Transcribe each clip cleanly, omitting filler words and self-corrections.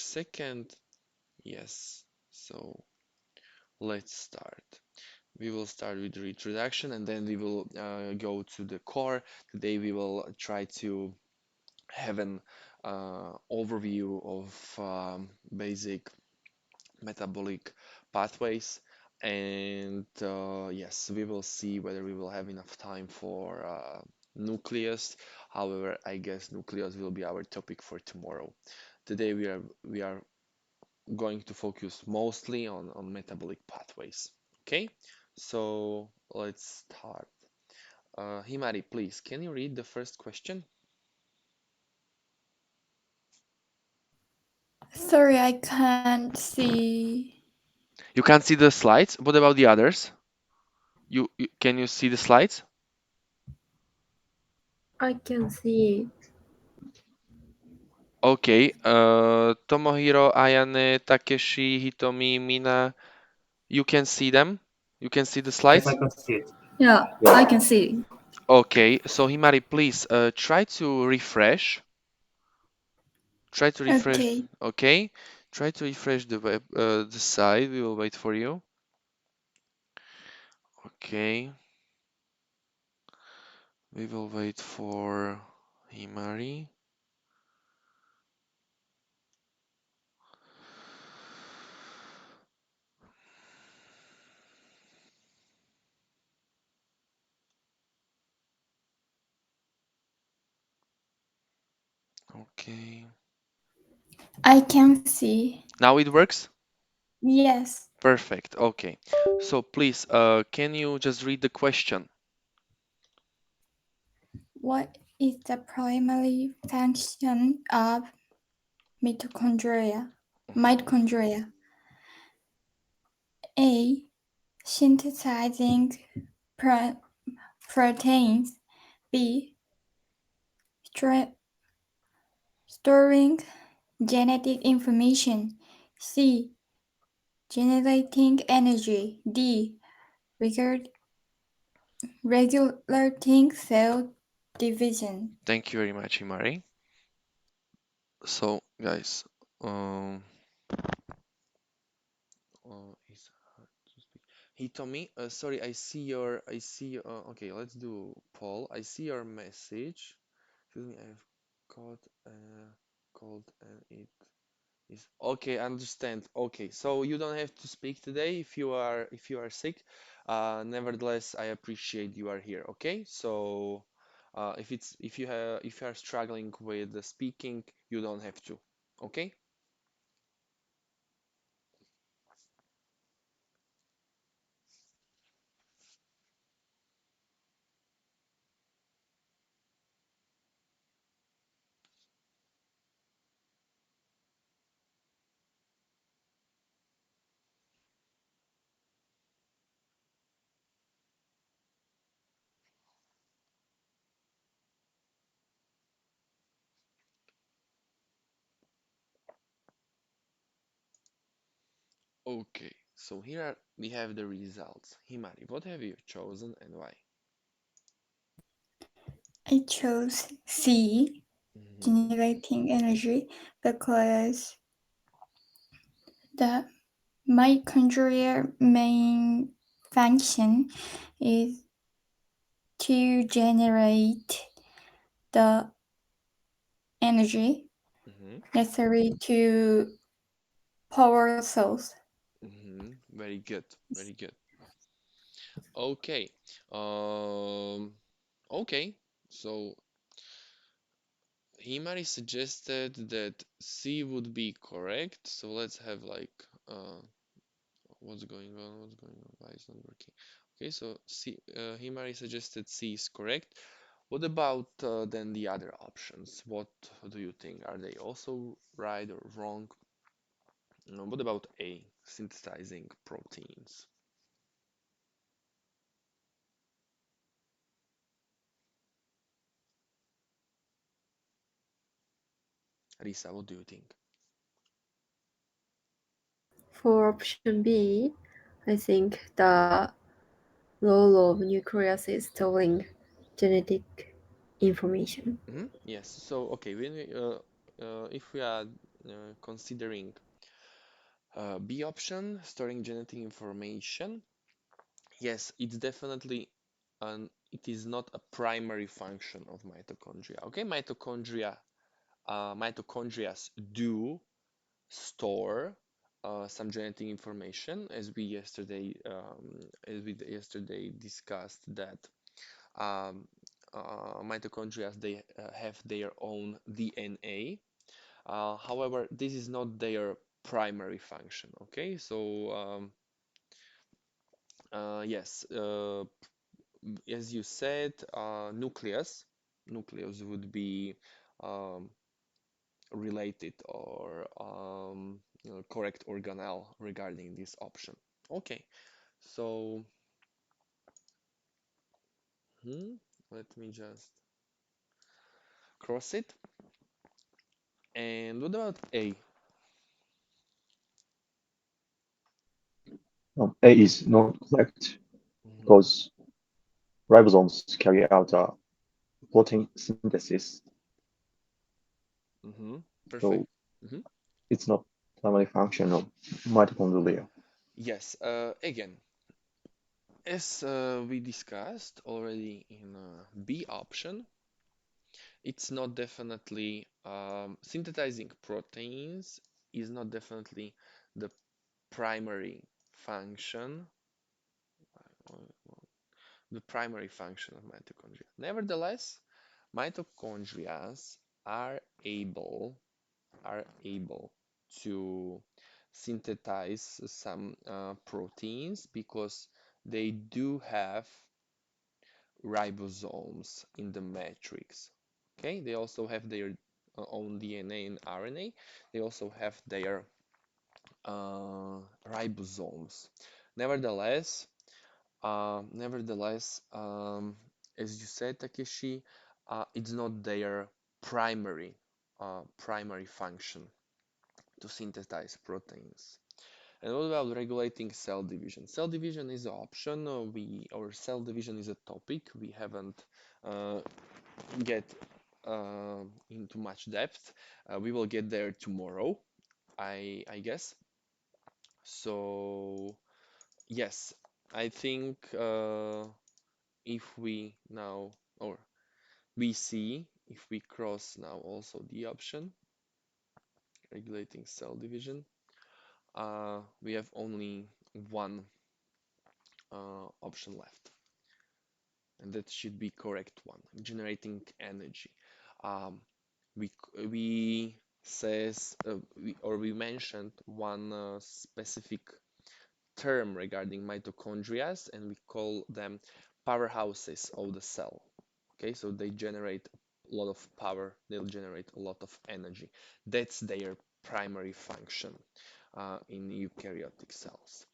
second. Yes, so let's start. We will start with the introduction and then we will go to the core. Today we will try to have an overview of basic metabolic pathways. And yes, we will see whether we will have enough time for nucleus. However, I guess nucleus will be our topic for tomorrow. Today we are going to focus mostly on metabolic pathways. Okay, so let's start. Himari, please, can you read the first question? Sorry, I can't see. You can't see the slides. What about the others? You can you see the slides? I can see. Okay. Tomohiro, Ayane, Takeshi, Hitomi, Mina, you can see them? You can see the Yes, I slides? can see it. Yeah, I can see. Okay. So Himari, please try to refresh. Try to refresh. Okay. Okay. Try to refresh the site. We will wait for you. Okay. We will wait for Himari. Okay. I can see. Now it works? Yes. Perfect. Okay. So please, can you just read the question? What is the primary function of mitochondria? Mhm, Mitochondria. A. Synthesizing pro- proteins. B. Stra- storing genetic information. C. Generating energy. D. Record- regulating cell division. Thank you very much, Himari. So, guys, um, it's hard to speak. Hitomi, sorry, okay, let's do poll. I see your message. Excuse me, I've caught cold and it is okay, I understand. Okay, so you don't have to speak today if you are sick. Nevertheless, I appreciate you are here. Okay, so if you are struggling with the speaking, you don't have to. Okay. Okay. So we have the results. Himari, what have you chosen and why? I chose C, Hmm. generating energy, because the mitochondria main function is to generate the energy Hmm. necessary to power cells. Very good. Very good. Okay. Um, okay. So Himari suggested that C would be correct. So let's have like what's going on? What's going on? Why it's not working? Okay, so C, Himari suggested C is correct. What about then the other options? What do you think? Are they also right or wrong? What about A, synthesizing proteins? Risa, what do you think? For option B, I think the role of nucleus is storing genetic information. Yes. So okay, when if we are considering B option, storing genetic information. Yes, it's definitely it is not a primary function of mitochondria. Okay, mitochondria do store some genetic information, as we yesterday discussed that mitochondria they have their own DNA. However, this is not their primary function. Okay, so yes, as you said, nucleus would be um, related or correct organelle regarding this option. Okay, so hmm, let me just cross it. And what about A? A is not correct Hmm. because ribosomes carry out protein synthesis, Hmm. Perfect. so Hmm. it's not primary function of mitochondria. Yes, again, as we discussed already in B option, it's not definitely synthesizing proteins is not definitely the primary function, the primary function of mitochondria. Nevertheless, mitochondria are able are able to synthesize some proteins because they do have ribosomes in the matrix. Okay, they also have their own DNA and RNA. They also have their ribosomes. Nevertheless, nevertheless, as you said, Takeshi, it's not their primary function to synthesize proteins. And what about regulating cell division? Cell division is an option. Or cell division is a topic we haven't uh, get into much depth. We will get there tomorrow, I guess. So yes, I think if we now or we see if we cross now also the option regulating cell division, we have only one option left, and that should be correct one, generating energy. Um, we says we mentioned one specific term regarding mitochondria, and we call them powerhouses of the cell. Okay, so they generate a lot of power, they'll generate a lot of energy. That's their primary function in eukaryotic cells.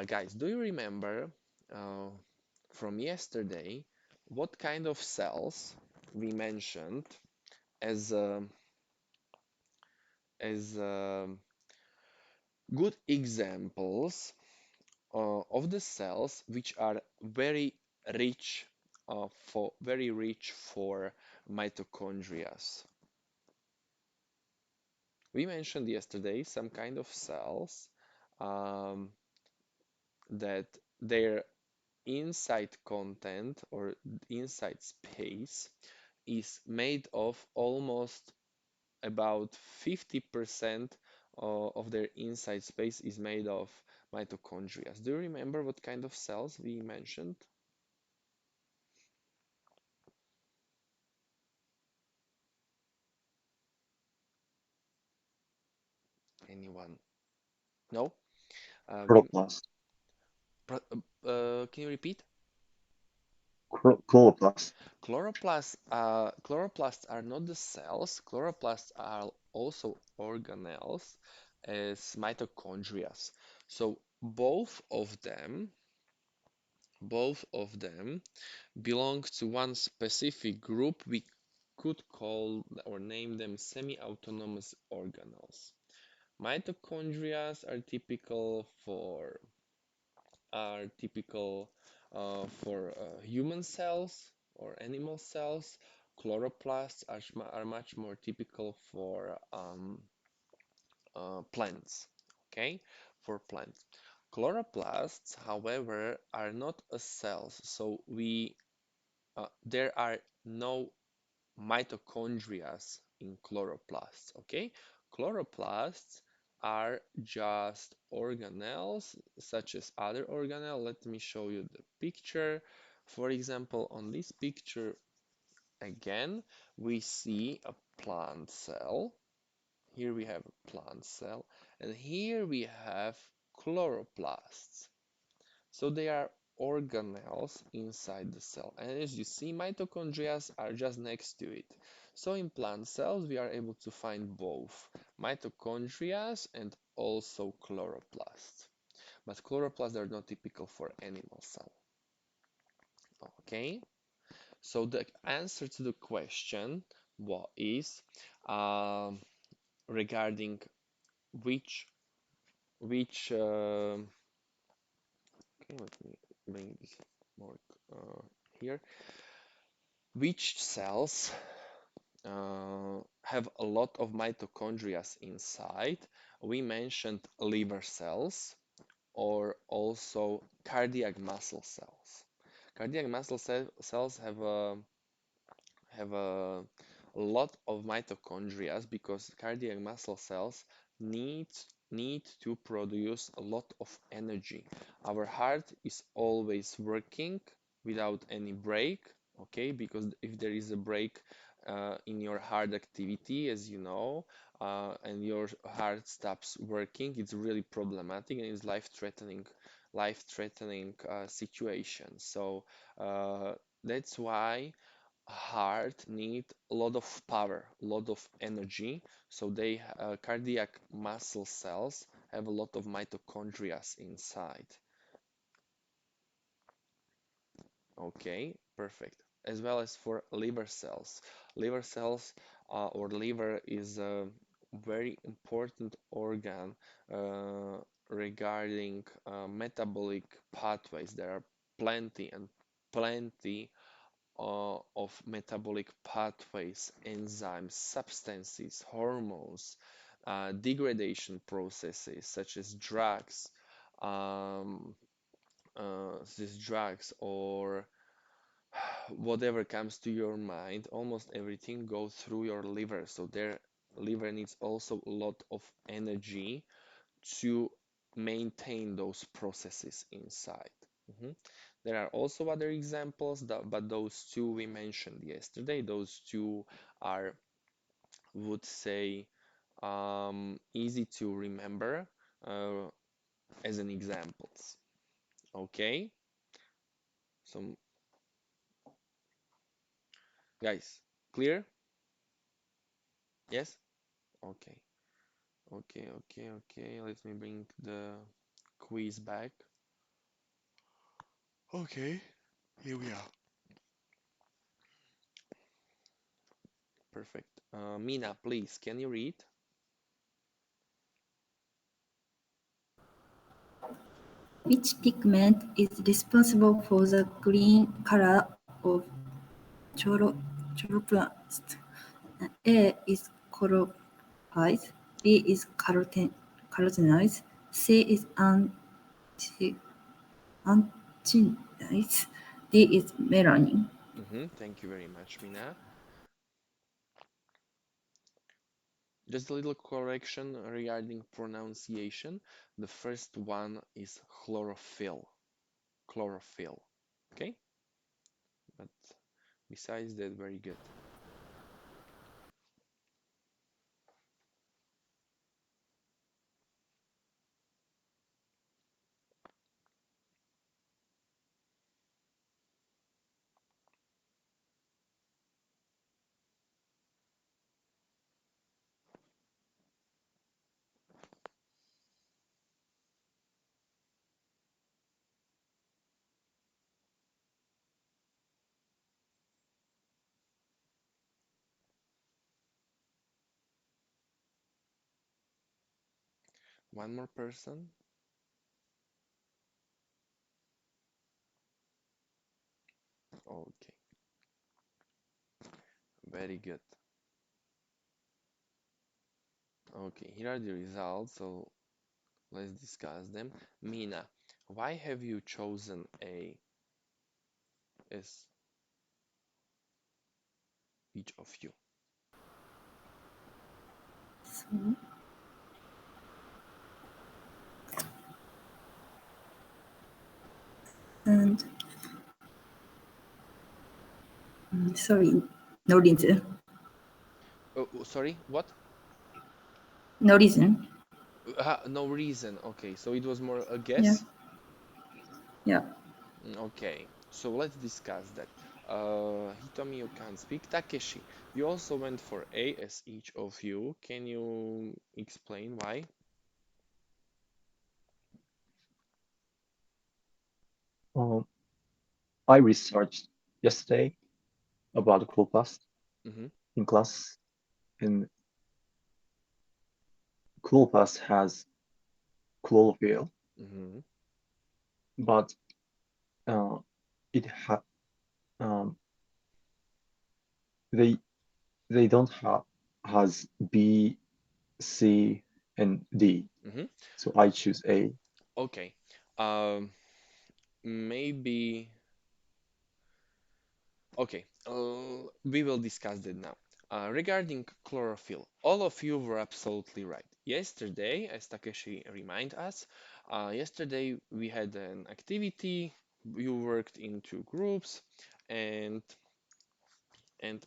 Guys, do you remember uh, from yesterday what kind of cells we mentioned as as good examples of the cells which are very rich for mitochondria? We mentioned yesterday some kind of cells um, that their inside content or inside space is made of almost about 50% of their inside space is made of mitochondria. Do you remember what kind of cells we mentioned? Anyone? No? We Chloroplast, can you repeat? chloroplast, Chloroplasts are not the cells. Chloroplasts are also organelles as mitochondria. So both of them belong to one specific group. We could call or name them semi-autonomous organelles. Mitochondria are typical for human cells or animal cells. Chloroplasts are much more typical for plants. Okay, for plants. Chloroplasts, however, are not a cells, so there are no mitochondria in chloroplasts. Okay, chloroplasts are just organelles such as other organelle. Let me show you the picture. For example, on this picture again, we see a plant cell. Here we have a plant cell, and here we have chloroplasts. So they are organelles inside the cell. And as you see, mitochondria are just next to it. So in plant cells, we are able to find both mitochondria and also chloroplasts. But chloroplasts are not typical for animal cell. Okay, so the answer to the question what is regarding which okay, let me bring this more here. Which cells have a lot of mitochondria inside? We mentioned liver cells or also cardiac muscle cells. Cardiac muscle cells have a lot of mitochondria because cardiac muscle cells need need to produce a lot of energy. Our heart is always working without any break, okay? Because if there is a break in your heart activity, as you know, and your heart stops working, it's really problematic and it's life-threatening situation. So that's why heart need a lot of power, a lot of energy. So cardiac muscle cells have a lot of mitochondria inside. Okay, perfect. As well as for liver cells. Liver cells or liver is a very important organ regarding metabolic pathways. There are plenty and plenty of metabolic pathways, enzymes, substances, hormones, degradation processes such as um, drugs or whatever comes to your mind, almost everything goes through your liver. So their liver needs also a lot of energy to maintain those processes inside. Mhm. There are also other examples, but those two we mentioned yesterday. Those two are, would say, easy to remember uh, as an examples. Okay, so guys, clear? Yes? Okay, okay. Let me bring the quiz back. Okay, here we are. Perfect. Mina, please, can you read? Which pigment is responsible for the green color of chloroplast? A is chlorophyll, B is carotenoids, C is antioxidants, D is melanin. Thank you very much, Mina. Just a little correction regarding pronunciation. The first one is chlorophyll. Chlorophyll. Okay? But besides that, very good. One more person. Okay, very good. Okay, here are the results, so let's discuss them. Mina, why have you chosen A as each of you? So, and sorry, no reason. Sorry, what? No reason. No reason. Okay, so it was more a Yeah. guess? Yeah. Okay, so let's discuss that. Hitomi, you can't speak. Takeshi, you also went for A as each of you. Can you explain why? Um, I researched yesterday about chloroplast Mm-hmm, in class, and chloroplast has chlorophyll, mm-hmm, but uh, it ha um, they they don't have has B, C, and D. mm-hmm. So I choose A. Okay. Um, maybe. Okay, we will discuss that now. Regarding chlorophyll, all of you were absolutely right. Yesterday, as Takeshi reminded us, yesterday we had an activity. You worked in two groups, and and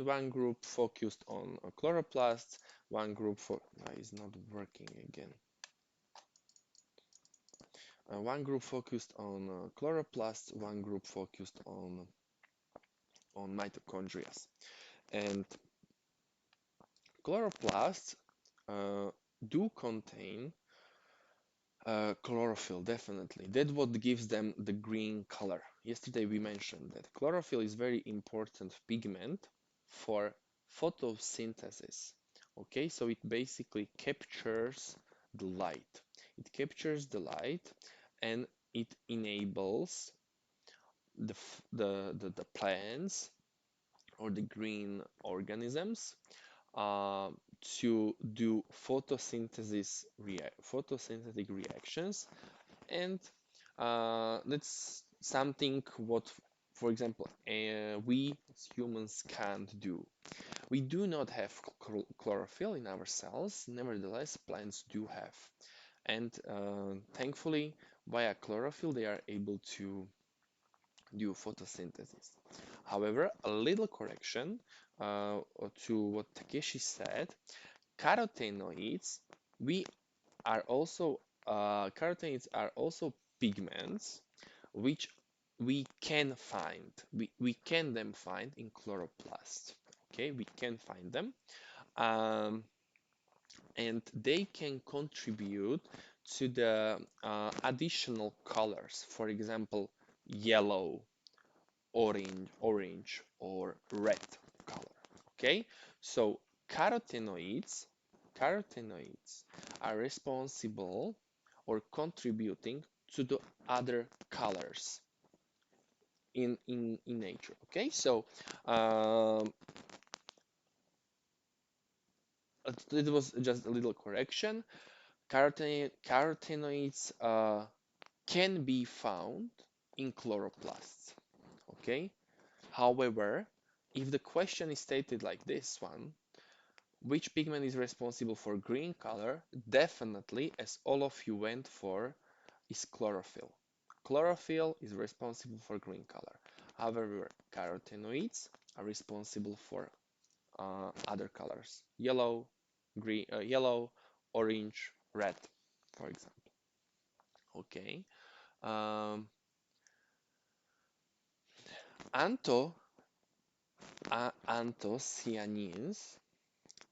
one group focused on chloroplasts. One group for why is not working again. One group focused on chloroplasts. One group focused on mitochondria. And chloroplasts uh, do contain chlorophyll, definitely. That's what gives them the green color. Yesterday we mentioned that chlorophyll is very important pigment for photosynthesis. Okay, so it basically captures the light. It captures the light and it enables the plants or the green organisms uh, to do photosynthetic reactions, and that's something what, for example, we as humans can't do. We do not have chlorophyll in our cells, nevertheless plants do have, and thankfully via chlorophyll they are able to do photosynthesis. However, a little correction to what Takeshi said, carotenoids, we are also carotenoids are also pigments which we can find. We can them find in chloroplast. Okay, we can find them. Um, and they can contribute to the additional colors. For example, yellow, orange or red color. Okay, so carotenoids are responsible or contributing to the other colors in nature. Okay, so um, it was just a little correction. Carotenoids can be found in chloroplasts. Okay, however, if the question is stated like this one, which pigment is responsible for green color? Definitely, as all of you went for, is chlorophyll. Chlorophyll is responsible for green color. However, carotenoids are responsible for other colors: yellow, green, yellow, orange, red, for example. Okay. Um, anto, anthocyanins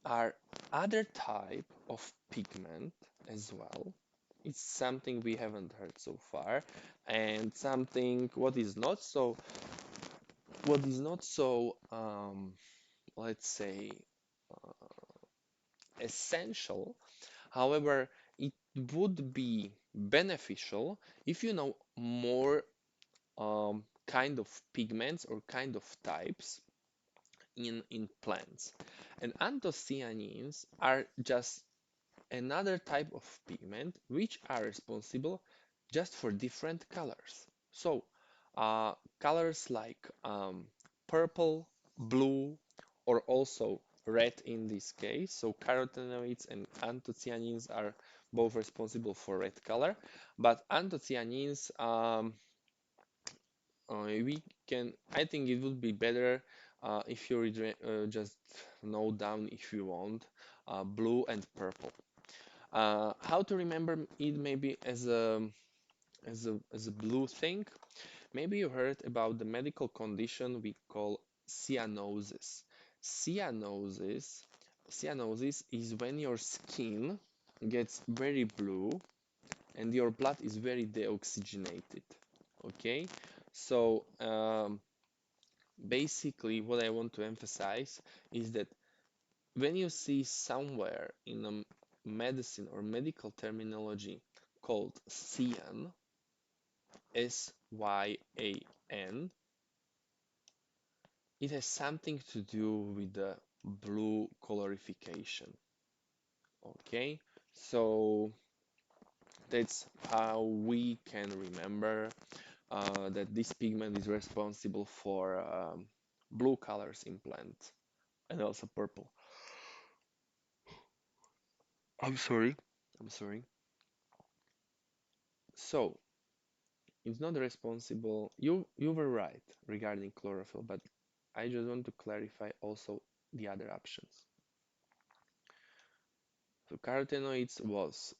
are other type of pigment as well. It's something we haven't heard so far, and something what is not so let's say essential. However, it would be beneficial if you know more kind of pigments or kind of types in plants. And anthocyanins are just another type of pigment which are responsible just for different colors. So, colors like purple, blue, or also red in this case. So, carotenoids and anthocyanins are both responsible for red color, but anthocyanins we can, I think it would be better if you just note down if you want blue and purple. How to remember it maybe as a blue thing? Maybe you heard about the medical condition we call cyanosis. Cyanosis, cyanosis is when your skin gets very blue and your blood is very deoxygenated. Okay, so basically what I want to emphasize is that when you see somewhere in a medicine or medical terminology called cyan, Syan, it has something to do with the blue colorification. Okay, so that's how we can remember that this pigment is responsible for blue colors in plant and also purple. I'm sorry. I'm sorry. So it's not responsible. You were right regarding chlorophyll, but I just want to clarify also the other options. So carotenoids was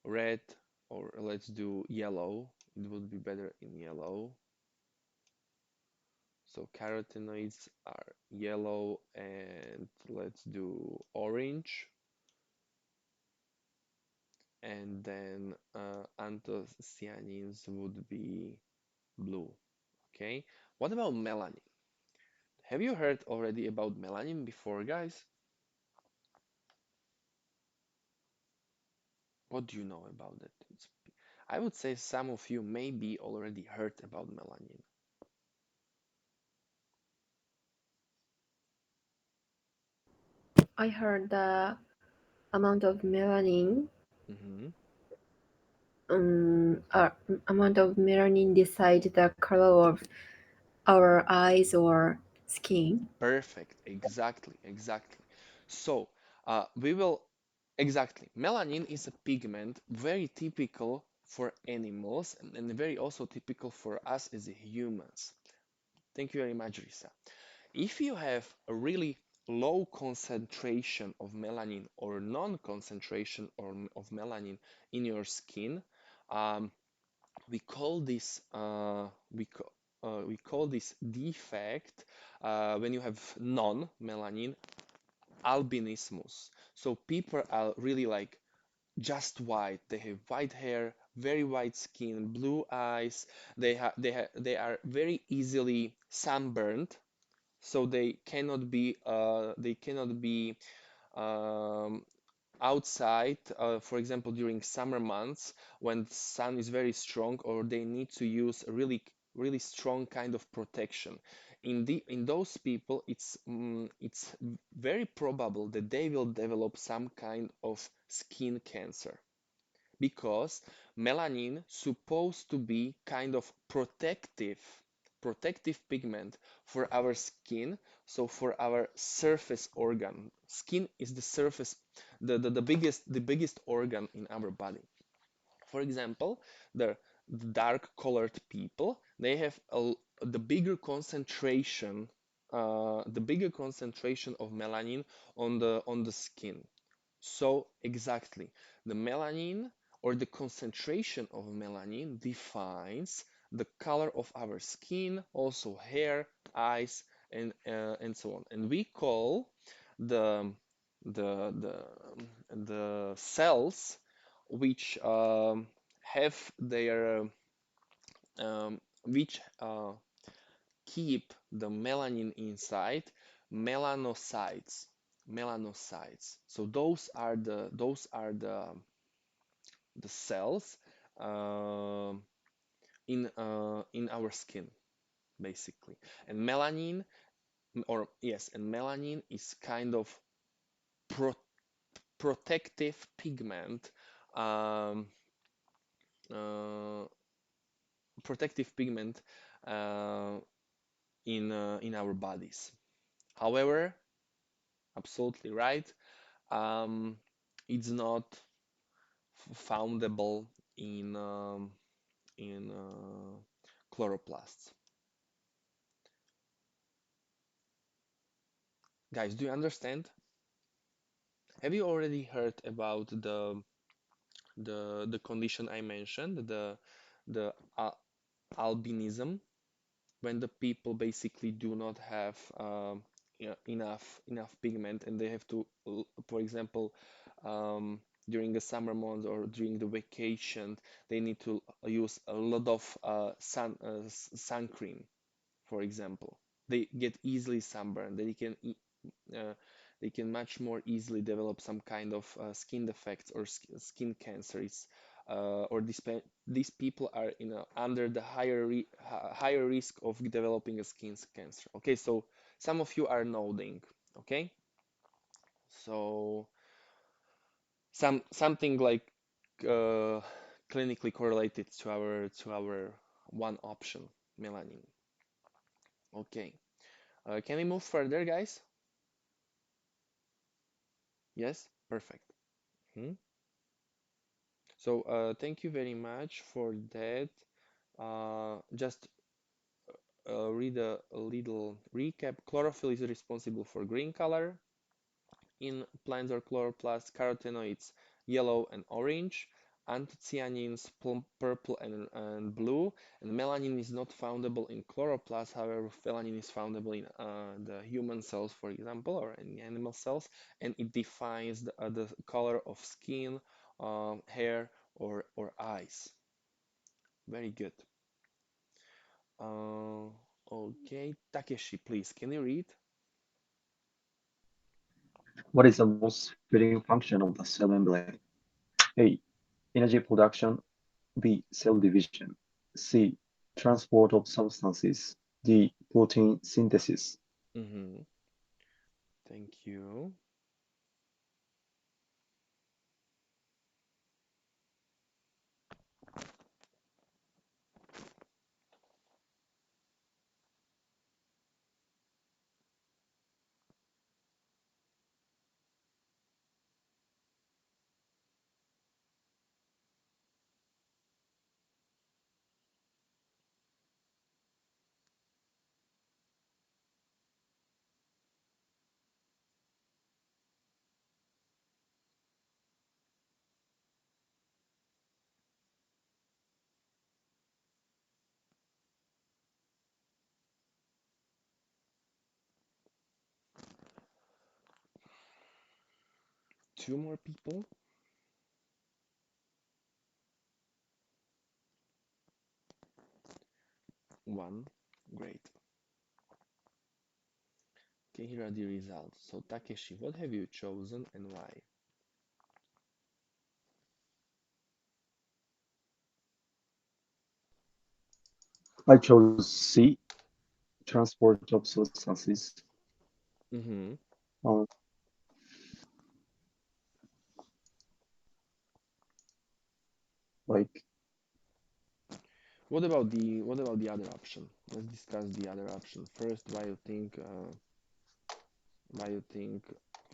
red, or let's do yellow. It would be better in yellow. So carotenoids are yellow, and let's do orange, and then anthocyanins would be blue. Okay. What about melanin? Have you heard already about melanin before, guys? What do you know about it? I would say some of you maybe already heard about melanin. I heard the amount of melanin, Hmm. uh, amount of melanin decide the color of our eyes or skin. Perfect. Exactly. Exactly. So, we will exactly. Melanin is a pigment very typical for animals and very also typical for us as humans. Thank you very much, Risa. If you have a really low concentration of melanin or non-concentration of melanin in your skin, um, we call this we call this defect when you have non-melanin albinismus. So people are really like just white. They have white hair, very white skin, blue eyes. They are very easily sunburned, so they cannot be um, outside, for example, during summer months when the sun is very strong, or they need to use a really strong kind of protection. In those people, it's very probable that they will develop some kind of skin cancer because melanin supposed to be kind of protective pigment for our skin, so for our surface organ. Skin is the surface, the biggest organ in our body. For example, the dark colored people, they have the bigger concentration of melanin on the skin. So exactly, the melanin or the concentration of melanin defines the color of our skin, also hair, eyes, and so on. And we call the the the, the cells which have their which keep the melanin inside melanocytes. Melanocytes. So those are the cells um in our skin basically. And melanin is kind of pro protective pigment, um, uh, protective pigment uh, in our bodies. However, absolutely right. Um, it's not foundable in chloroplasts. Guys, do you understand? Have you already heard about the condition I mentioned, the albinism, when the people basically do not have enough pigment and they have to, for example, during the summer months or during the vacation, they need to use a lot of sun cream, for example. They get easily sunburned. Uh, they can much more easily develop some kind of skin defects or skin cancer. Or these people are under the higher risk of developing a skin cancer. Okay, so some of you are nodding. Okay, so something like uh, clinically correlated to our one option, melanin. Okay, can we move further, guys? Yes, perfect. Hmm. So thank you very much for that. Just read a little recap. Chlorophyll is responsible for green color in plants or chloroplasts, carotenoids yellow and orange, anthocyanins purple and blue, and melanin is not foundable in chloroplasts. However, melanin is foundable in the human cells, for example, or any animal cells, and it defines the color of skin, hair, or eyes. Very good. Uh, okay, Takeshi, please, can you read? What is the most fitting function of the cell membrane? A. Energy production. B. Cell division. C. Transport of substances. D. Protein synthesis. Mm-hmm. Thank you. Two more people. One. Great. Okay, here are the results. So, Takeshi, what have you chosen and why? I chose C. Transport of substances. Mm-hmm. Um, like What about the other option? Let's discuss the other option first. Why you think,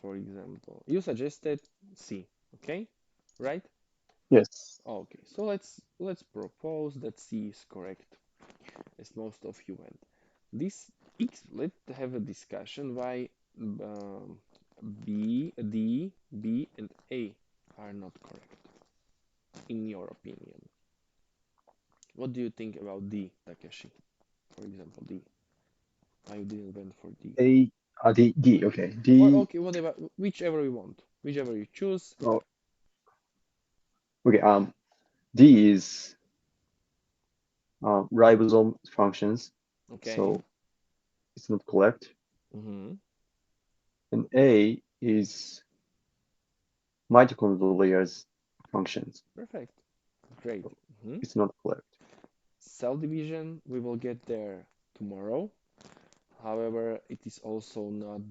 for example, you suggested C, okay? Right? yes. Okay, so let's propose that C is correct, as most of you went. This let's have a discussion why um, B, D, B, and A are not correct, in your opinion. What do you think about D, Takeshi? For example, D. Why you didn't went for D? A. D. D. Okay. Or D. okay, whatever, whichever you want, whichever you choose. Oh, okay. D is ribosome functions, Okay. so it's not correct. Mm-hmm. And A is mitochondria's functions, Perfect. Great. so Hmm. it's not correct. Cell division, we will get there tomorrow. However, it is also not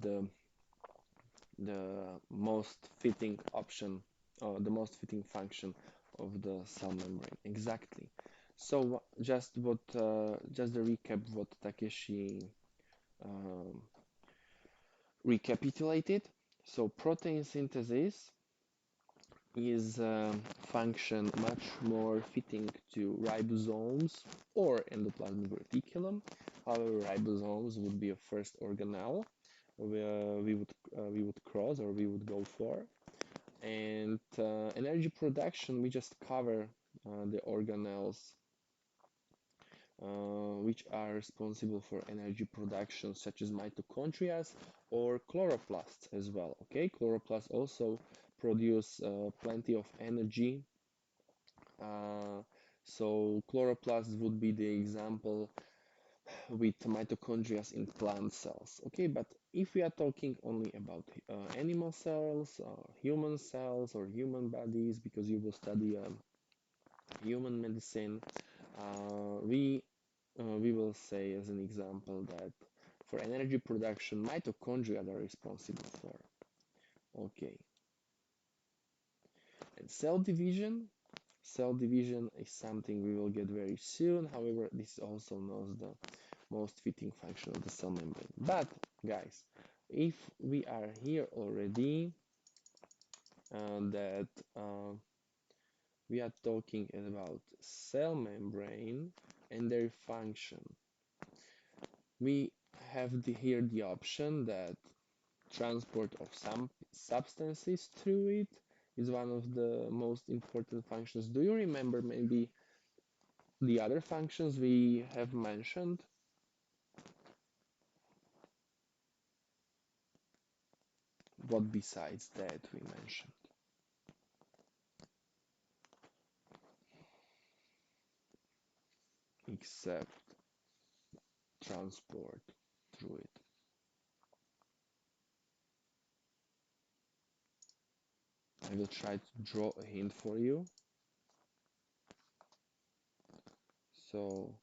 the most fitting option, the most fitting function of the cell membrane. Exactly. So just the recap what Takeshi um, recapitulated. So protein synthesis is a function much more fitting to ribosomes or endoplasmic reticulum. However, ribosomes would be a first organelle we would cross or we would go for. And energy production, we just cover the organelles which are responsible for energy production, such as mitochondria or chloroplasts as well. Okay, chloroplasts also produce plenty of energy. Uh, so chloroplasts would be the example with mitochondria in plant cells. Okay, but if we are talking only about animal cells, human cells, or human bodies, because you will study human medicine, we will say as an example that for energy production, mitochondria are responsible for. Okay, and cell division is something we will get very soon. However, this also knows the most fitting function of the cell membrane. But guys, if we are here already, that we are talking about cell membrane and their function, we have here the option that transport of some substances through it is one of the most important functions. Do you remember maybe the other functions we have mentioned? What besides that we mentioned? Except transport through it. I will try to draw a hint for you. So,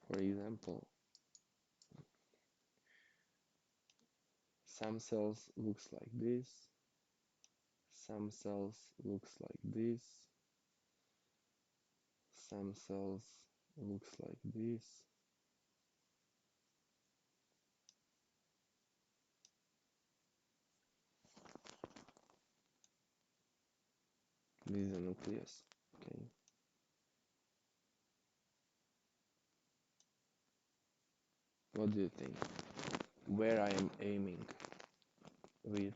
for example, some cells looks like this, some cells looks like this, some cells looks like this. This is a nucleus. Okay. What do you think? Where I am aiming with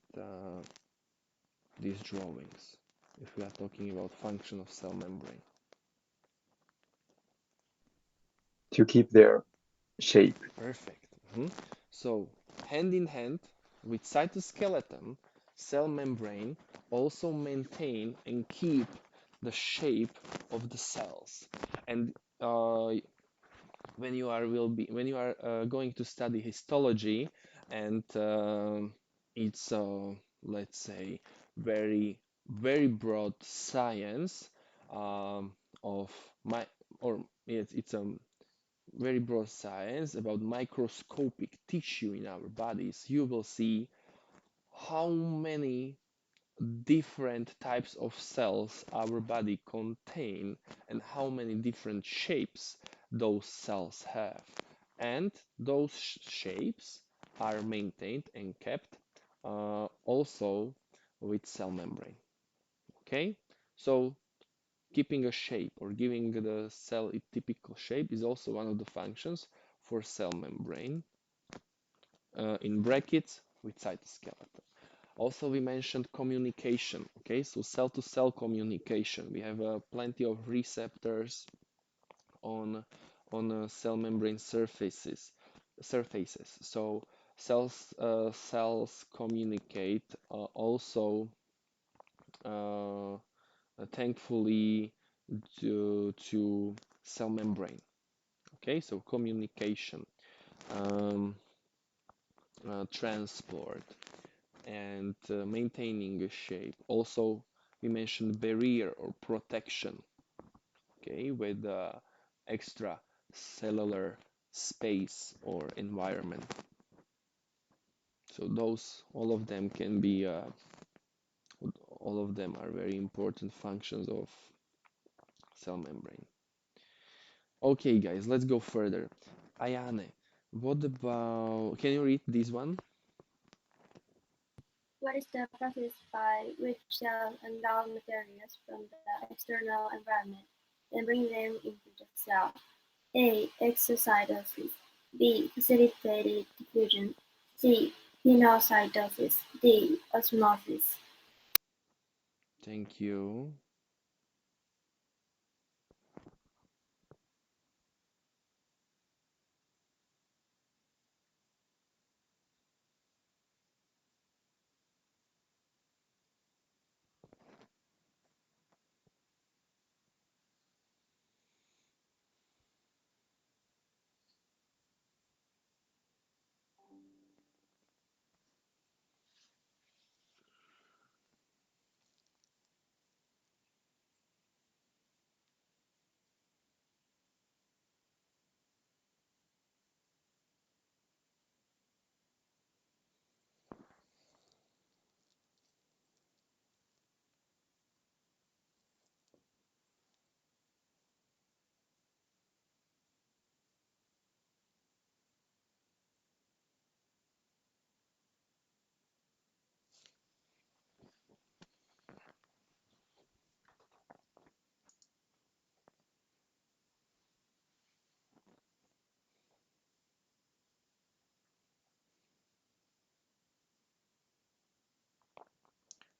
these drawings, if we are talking about function of cell membrane? To keep their shape. Perfect. So, hand in hand with cytoskeleton, cell membrane also maintain and keep the shape of the cells. And when you are going to study histology, and it's let's say very broad science of my or it's a very broad science about microscopic tissue in our bodies, you will see how many different types of cells our body contain and how many different shapes those cells have. And those shapes are maintained and kept also with cell membrane. Okay, so keeping a shape or giving the cell its typical shape is also one of the functions for cell membrane, in brackets with cytoskeleton. Also, we mentioned communication. Okay, so cell-to-cell communication. We have plenty of receptors on cell membrane surfaces. So cells communicate also thankfully to cell membrane. Okay, so communication, um, transport, and maintaining a shape. Also, we mentioned barrier or protection, okay, with extra cellular space or environment. So those, all of them can be, all of them are very important functions of cell membrane. Okay, guys, let's go further. Ayane, what about, can you read this one? What is the process by which cells unload materials from the external environment and bring them into the cell? A. Exocytosis. B. Facilitated diffusion. C. Pinocytosis. D. Osmosis. Thank you.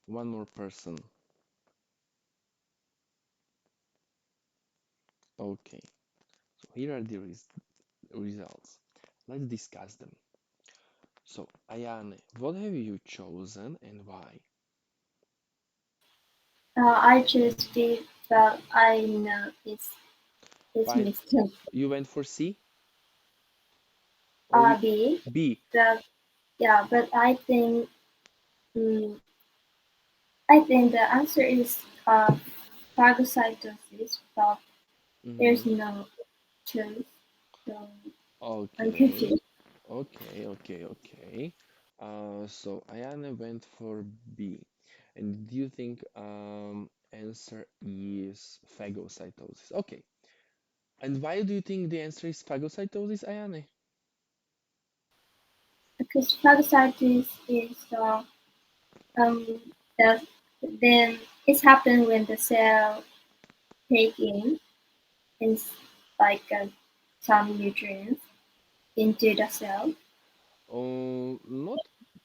One more person. Okay, so here are the results. Let's discuss them. So, Ayane, what have you chosen and why? I choose B, but I know it's Fine. mistake. You went for C or you B, B? but yeah, but mm, I think the answer is phagocytosis, but there's Mm-hmm. no choice, so I'm Okay. confused. Okay. So Ayane went for B. And do you think answer is phagocytosis? Okay. And why do you think the answer is phagocytosis, Ayane? Because phagocytosis is um that then it's happened when the cell take in like some nutrients into the cell. Not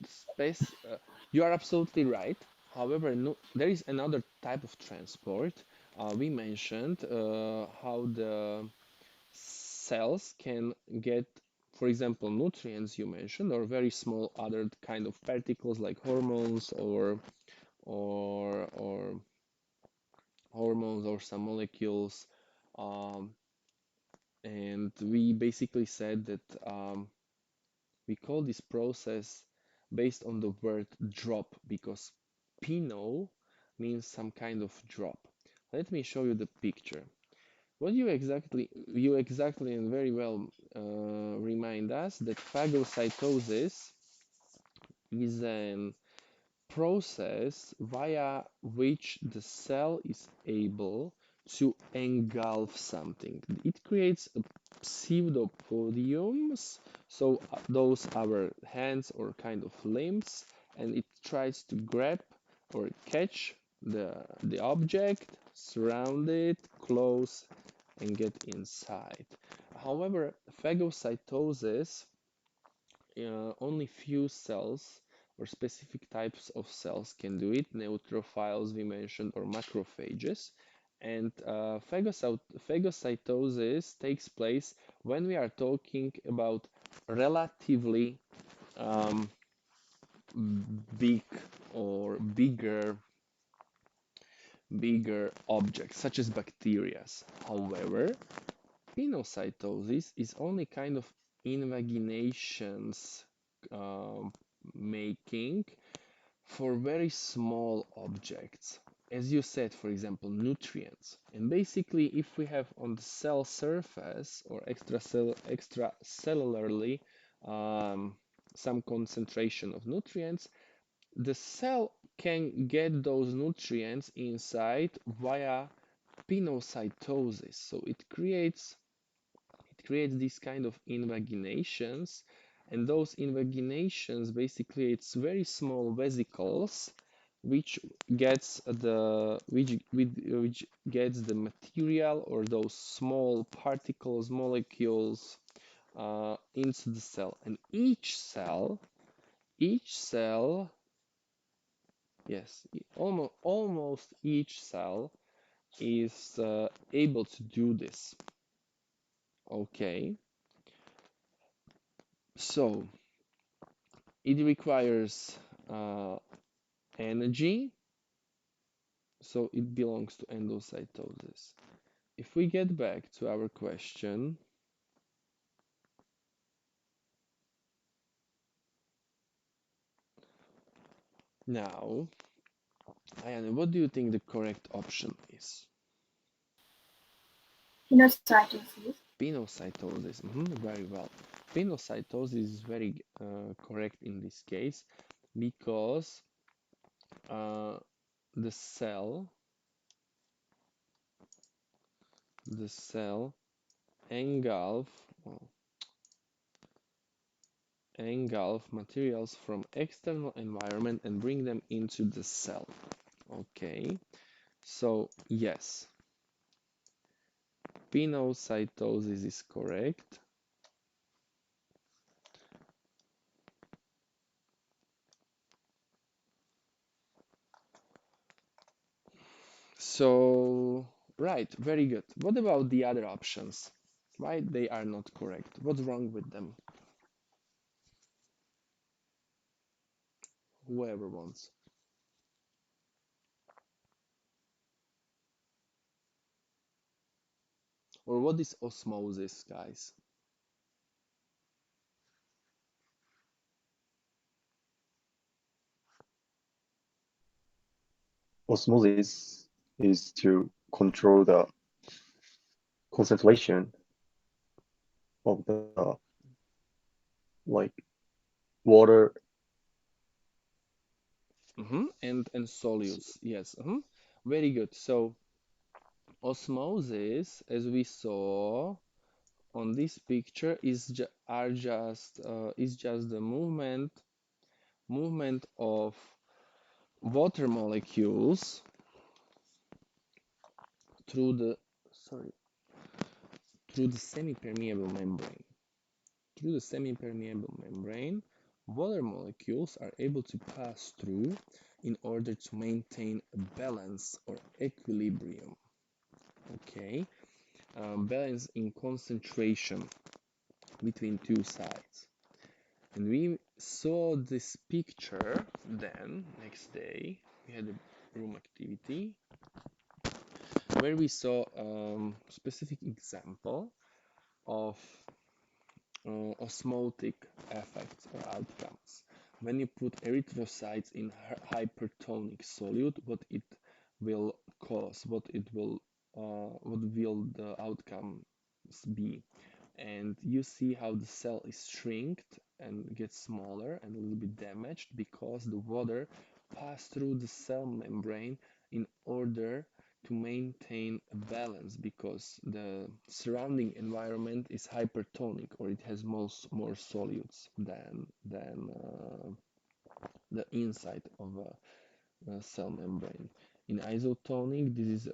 space. You are absolutely right. However, no, there is another type of transport. We mentioned how the cells can get, for example, nutrients you mentioned, or very small other kind of particles like or hormones or some molecules. Um, and we basically said that we call this process based on the word drop because pino means some kind of drop. Let me show you the picture. What you exactly and very well remind us that phagocytosis is an process via which the cell is able to engulf something. It creates a pseudopodiums, so those are hands or kind of limbs, and it tries to grab or catch the object, surround it, close, and get inside. However, phagocytosis only few cells or specific types of cells can do it. Neutrophiles we mentioned or macrophages. And phagocytosis takes place when we are talking about relatively um, big or bigger objects such as bacteria. However, pinocytosis is only kind of invaginations um, making for very small objects. As you said, for example, nutrients. And basically, if we have on the cell surface or extracellularly um, some concentration of nutrients, the cell can get those nutrients inside via pinocytosis. So it creates these kind of invaginations, and those invaginations basically it's very small vesicles which which gets the material or those small particles, molecules into the cell. And each cell, yes, almost each cell is able to do this. Okay, so it requires uh, energy, so it belongs to endocytosis. If we get back to our question, now, Ayane, what do you think the correct option is? Pinocytosis. Pinocytosis. Very well. Pinocytosis is very correct in this case because uh, the cell, the cell engulf, well, engulf materials from external environment and bring them into the cell. Okay, so yes, pinocytosis is correct. So, right, very good. What about the other options? Why they are not correct? What's wrong with them? Whoever wants. Or what is osmosis, guys? Osmosis is to control the concentration of the like water. And solutes, yes. Very good. So osmosis, as we saw on this picture, is just the movement of water molecules through the sorry through the semi-permeable membrane. Through the semi-permeable membrane, water molecules are able to pass through in order to maintain a balance or equilibrium. Okay, balance in concentration between two sides. And we saw this picture then, next day, we had a room activity where we saw a specific example of osmotic effects or outcomes. When you put erythrocytes in hypertonic solute, what it will cause, what will the outcomes be? And you see how the cell is shrinked and gets smaller and a little bit damaged because the water passed through the cell membrane in order to maintain a balance because the surrounding environment is hypertonic or it has more solutes than the inside of a cell membrane. In isotonic, this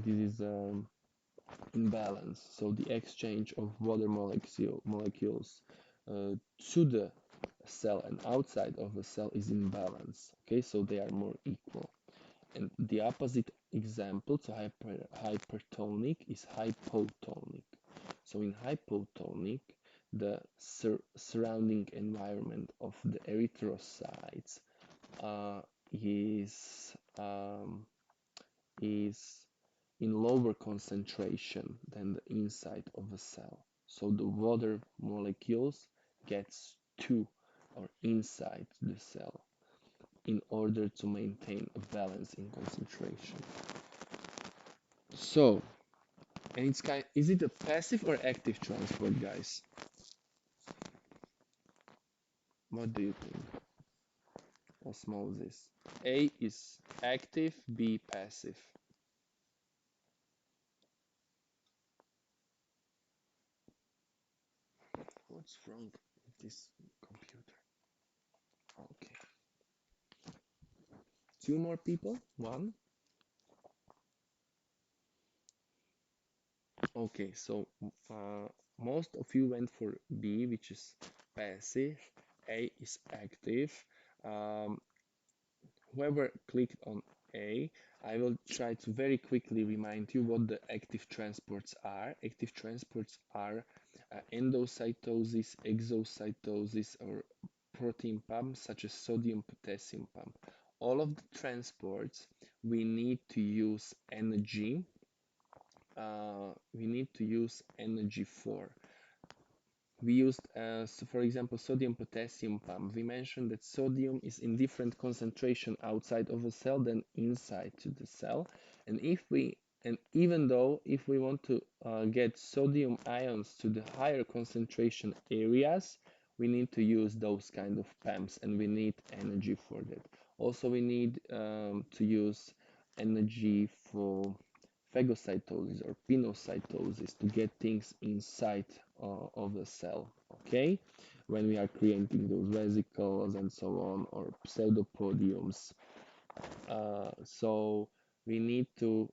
is imbalance. So the exchange of water molecules to the cell and outside of the cell is in balance. Okay, so they are more equal. And the opposite example to hypertonic is hypotonic. So in hypotonic, the surrounding environment of the erythrocytes uh, is um, is in lower concentration than the inside of a cell. So the water molecules gets to or inside the cell in order to maintain a balance in concentration. So, and is it a passive or active transport, guys? What do you think? Osmosis. A is active, B passive. What's wrong with this computer? Okay. Two more people? One? Okay, so most of you went for B, which is passive. A is active. Um, Whoever clicked on A, I will try to very quickly remind you what the active transports are. Active transports are endocytosis, exocytosis, or protein pumps, such as sodium potassium pump. All of the transports we need to use energy. We need to use energy for. We used, so for example, sodium potassium pump. We mentioned that sodium is in different concentration outside of a cell than inside to the cell. And even though if we want to get sodium ions to the higher concentration areas, we need to use those kind of pumps and we need energy for that. Also, we need to use energy for phagocytosis or pinocytosis to get things inside of the cell, okay? When we are creating those vesicles and so on, or pseudopodiums. So we need to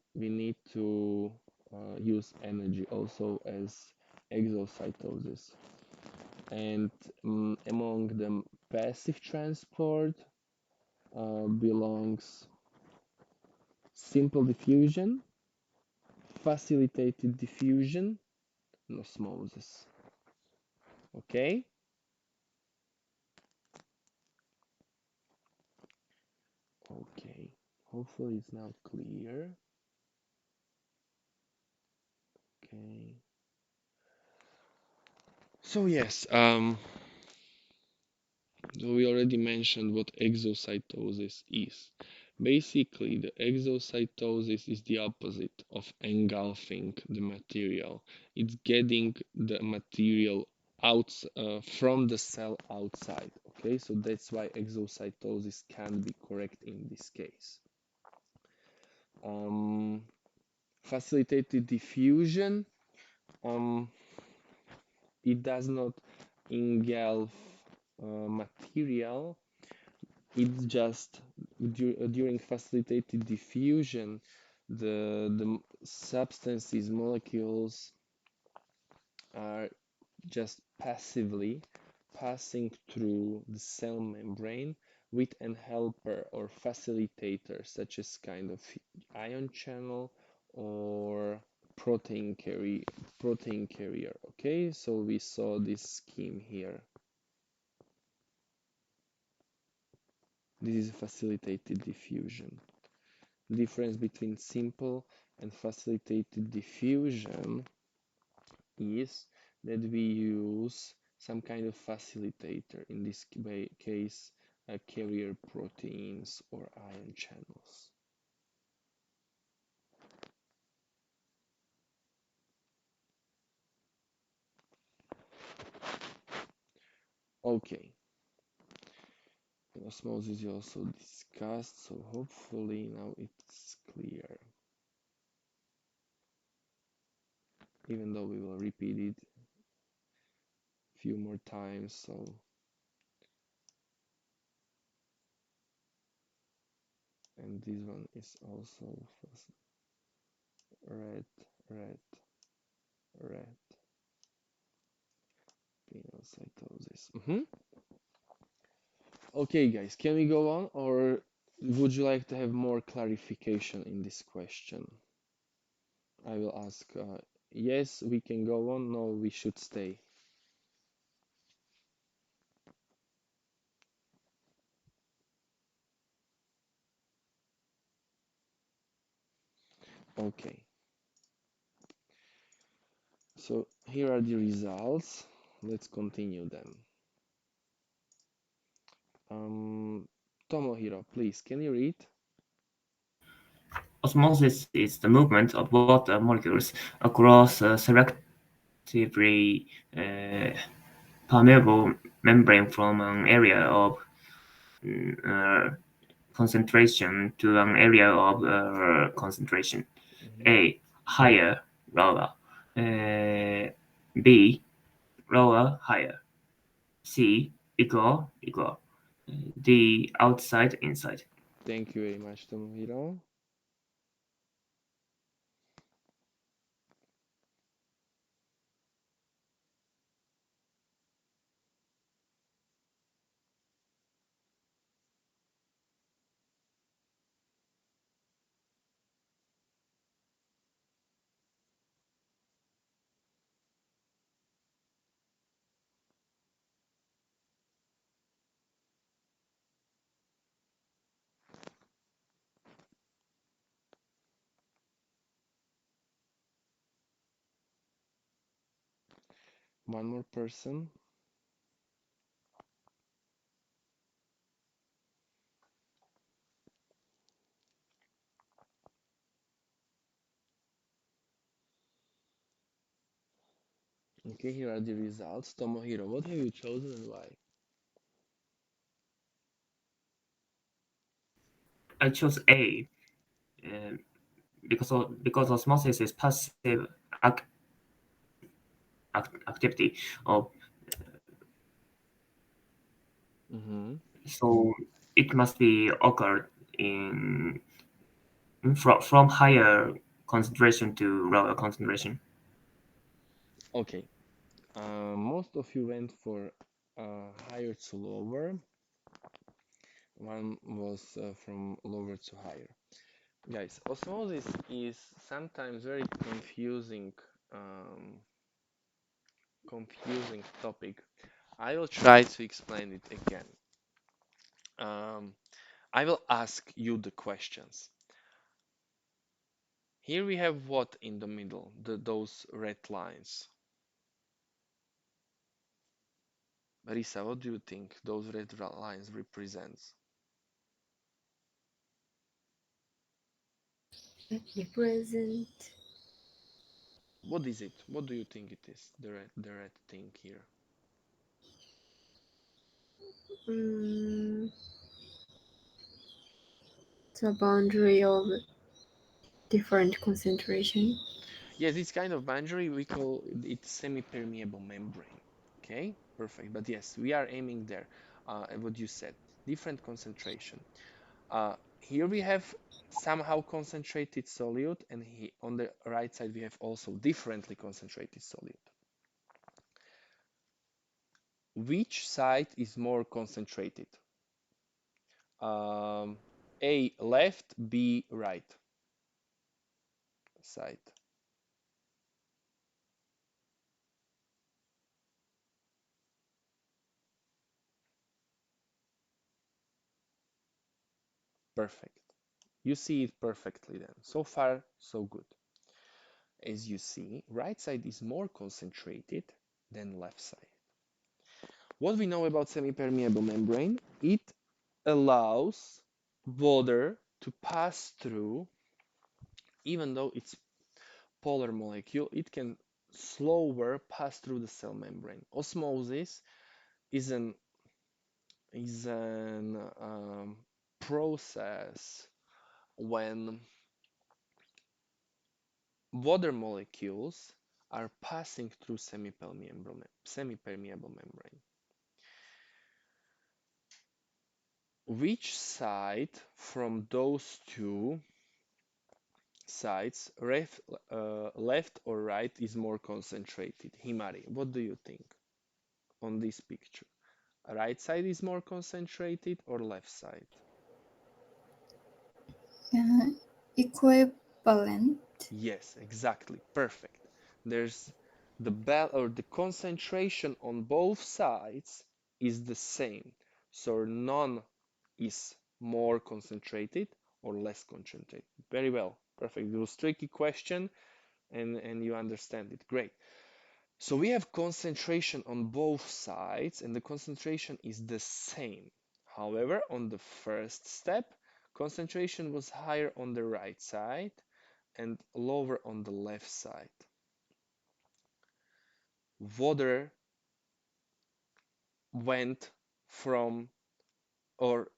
use energy also as exocytosis. And among the passive transport belongs simple diffusion, facilitated diffusion, and osmosis. Okay? Okay. Hopefully it's now clear. Okay. So yes, we already mentioned what exocytosis is. Basically, the exocytosis is the opposite of engulfing the material. It's getting the material out from the cell outside. Okay, so that's why exocytosis can be correct in this case. Um, Facilitated diffusion. It does not engulf material. It's just during facilitated diffusion, the substances, molecules are just passively passing through the cell membrane with an helper or facilitator, such as kind of ion channel or protein carrier. Okay, so we saw this scheme here. This is facilitated diffusion. The difference between simple and facilitated diffusion is that we use some kind of facilitator, in this case, carrier proteins or ion channels. Okay, and osmosis is also discussed, so hopefully now it's clear. Even though we will repeat it a few more times, so and this one is also red, red, red, pinocytosis. Okay, guys, can we go on, or would you like to have more clarification in this question? I will ask, yes, we can go on, no, we should stay. Okay, so here are the results. Let's continue then. Tomohiro, please, can you read? Osmosis is the movement of water molecules across selectively permeable membrane from an area of uh, concentration to an area of concentration. Mhm. A. Higher, lower. B. Lower, higher. C. Equal, equal. D. Outside, inside. Thank you very much, Tomohiro. One more person. Okay, here are the results. Tomohiro, what have you chosen and why? I chose A uh, because osmosis is passive activity of Mm-hmm. so it must be occurred in from higher concentration to lower concentration. Okay. Most of you went for higher to lower. One was from lower to higher. Guys, osmosis is sometimes very confusing topic. I will try to explain it again. Um, I will ask you the questions. Here we have what in the middle, those red lines. Marisa, what do you think those red lines represents? Represent What is it? What do you think it is? The red thing here. mm, the boundary of different concentration. Yes, it's kind of boundary. We call it semi-permeable membrane. Okay, perfect. But yes, we are aiming there. What you said, different concentration. Here we have somehow concentrated solute, and on the right side we have also differently concentrated solute. Which side is more concentrated? Um, A left, B right side. Perfect. You see it perfectly then. So far, so good. As you see, right side is more concentrated than left side. What we know about semi-permeable membrane, it allows water to pass through, even though it's polar molecule, it can slower pass through the cell membrane. Osmosis is an process when water molecules are passing through semi-permeable membrane. Which side from those two sides, left or right, is more concentrated? Himari, what do you think on this picture? Right side is more concentrated or left side? Uh, Equivalent. Yes, exactly. Perfect. There's the bell or the concentration on both sides is the same. So none is more concentrated or less concentrated. Very well. Perfect. It was tricky question and you understand it. Great. So we have concentration on both sides and the concentration is the same. However, on the first step, concentration was higher on the right side and lower on the left side. Water went from, or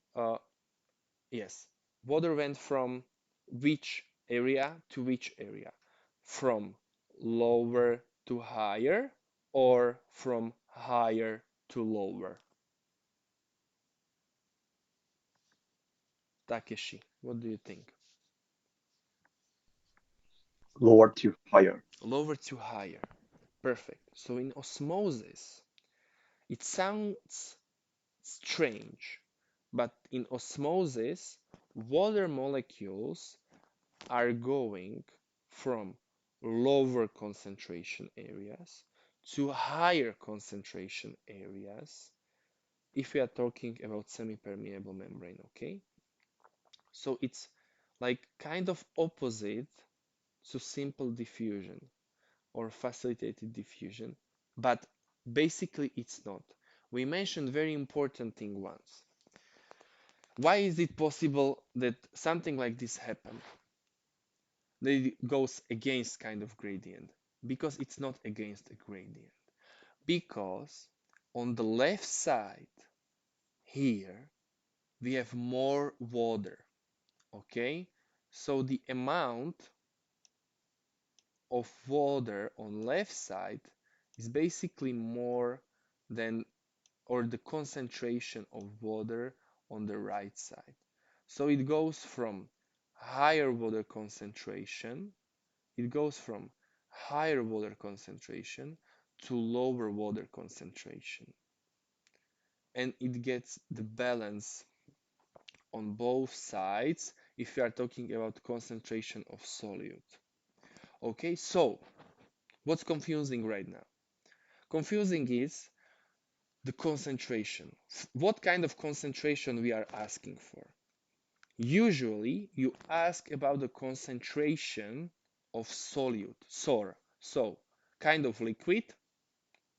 yes, water went from which area to which area? From lower to higher or from higher to lower? Takeshi, what do you think? Lower to higher. Lower to higher. Perfect. So in osmosis, it sounds strange, but in osmosis, water molecules are going from lower concentration areas to higher concentration areas if we are talking about semi-permeable membrane, okay? So it's like kind of opposite to simple diffusion or facilitated diffusion, but basically it's not. We mentioned very important thing once. Why is it possible that something like this happened? That it goes against kind of gradient? Because it's not against a gradient. Because on the left side here, we have more water, okay? So the amount of water on left side is basically more than, or the concentration of water on the right side. So it goes from higher water concentration, it goes from higher water concentration to lower water concentration. And it gets the balance on both sides if we are talking about concentration of solute. Okay, so what's confusing right now? Confusing is the concentration. What kind of concentration we are asking for? Usually, you ask about the concentration of solute, SOR. So, kind of liquid,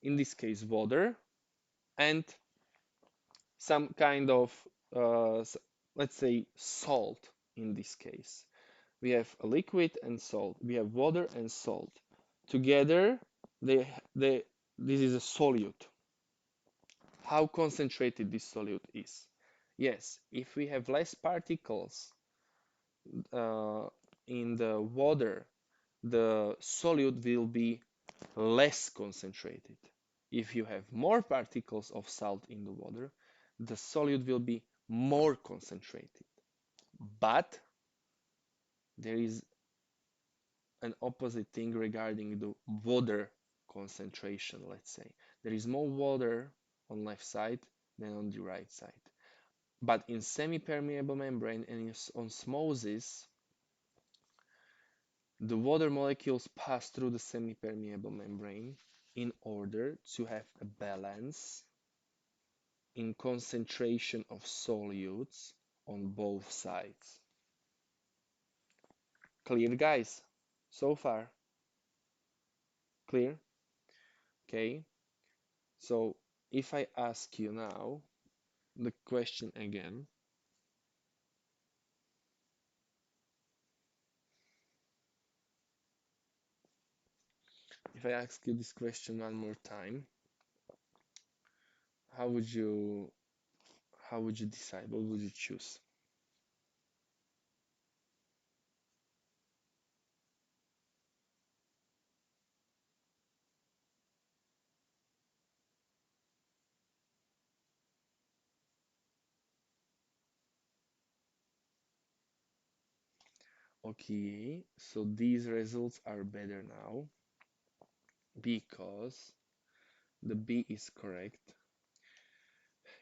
in this case water, and some kind of, let's say, salt in this case. We have a liquid and salt. We have water and salt. Together, they, this is a solute. How concentrated this solute is? Yes, if we have less particles uh, in the water, the solute will be less concentrated. If you have more particles of salt in the water, the solute will be more concentrated. But there is an opposite thing regarding the water concentration, let's say. There is more water on left side than on the right side. But in semi-permeable membrane and in osmosis, the water molecules pass through the semi-permeable membrane in order to have a balance in concentration of solutes on both sides. Clear, guys? So far? Clear? Okay. So if I ask you now the question again, if I ask you this question one more time, how would you decide? What would you choose? Okay, so these results are better now because the B is correct.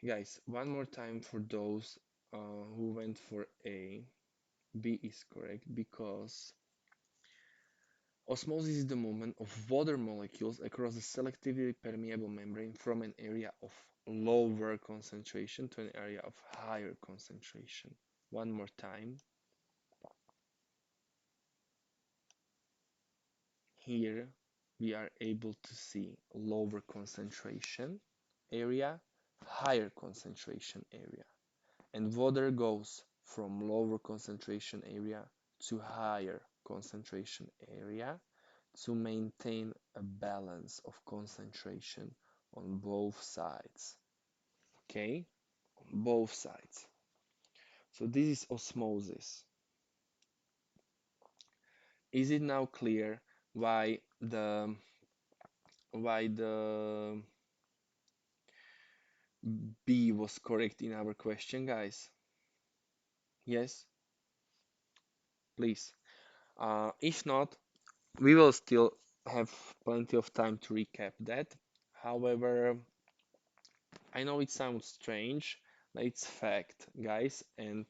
Guys, one more time for those who went for A, B is correct because osmosis is the movement of water molecules across the selectively permeable membrane from an area of lower concentration to an area of higher concentration. One more time. Here we are able to see lower concentration area, higher concentration area. And water goes from lower concentration area to higher concentration area to maintain a balance of concentration on both sides. Okay, on both sides. So this is osmosis. Is it now clear why the B was correct in our question, guys? Yes, please. If not, we will still have plenty of time to recap that. However, I know it sounds strange, but it's fact, guys. And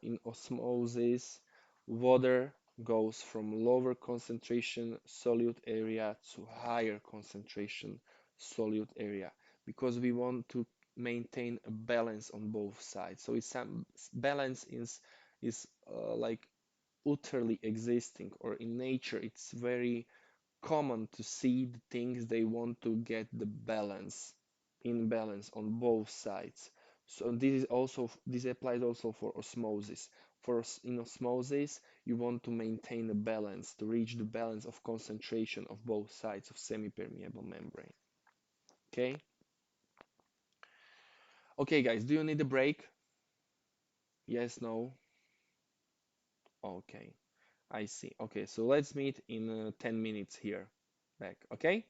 in osmosis, water goes from lower concentration solute area to higher concentration solute area because we want to maintain a balance on both sides. So it's some balance is like utterly existing, or in nature it's very common to see the things they want to get the balance in balance on both sides. So this applies also for osmosis. In osmosis, you want to maintain a balance to reach the balance of concentration of both sides of semi-permeable membrane. Okay? Okay, guys, do you need a break? Yes, no? Okay, I see. Okay, so let's meet in 10 minutes here back. Okay?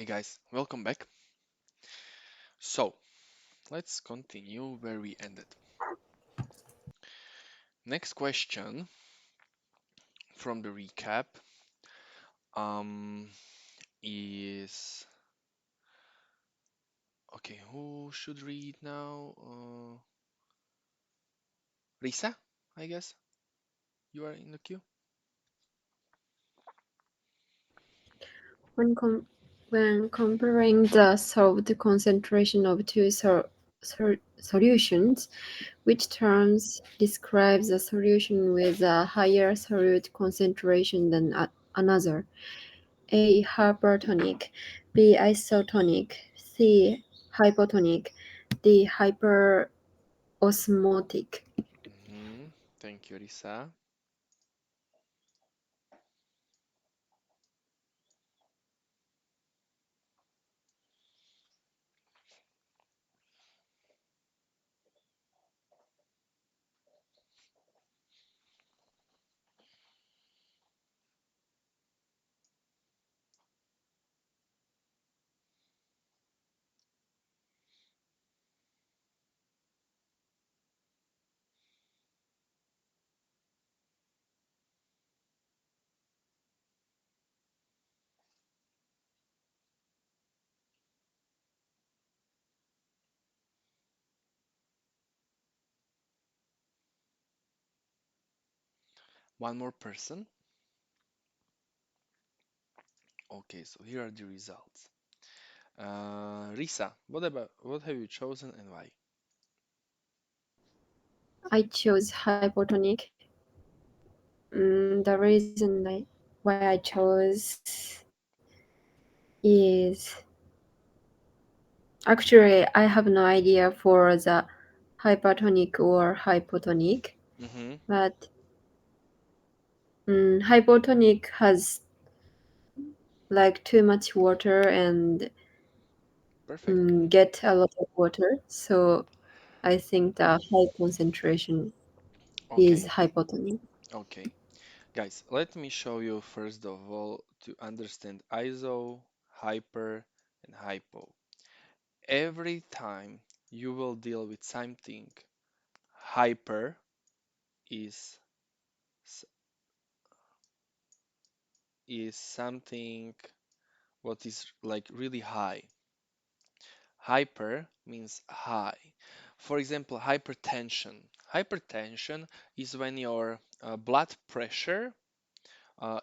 Hey guys, welcome back. So, let's continue where we ended. Next question from the recap um is okay, who should read now? Risa, I guess. You are in the queue. When, when comparing the solved concentration of two solutions, which terms describes a solution with a higher solute concentration than another? A. Hypertonic, B. Isotonic, C. Hypotonic, D. Hyperosmotic. Thank you, Risa. One more person. Okay, so here are the results. Risa, what have you chosen and why? I chose hypotonic. The reason why I chose is actually I have no idea for the hypertonic or hypotonic, Mm-hmm. but hypotonic has like too much water and Perfect. get a lot of water, so I think the high concentration is Okay, hypotonic. okay. Guys, let me show you first of all to understand iso, hyper, and hypo. Every time you will deal with something, hyper is s- is something what is like really high. Hyper means high. For example, hypertension. Hypertension is when your blood pressure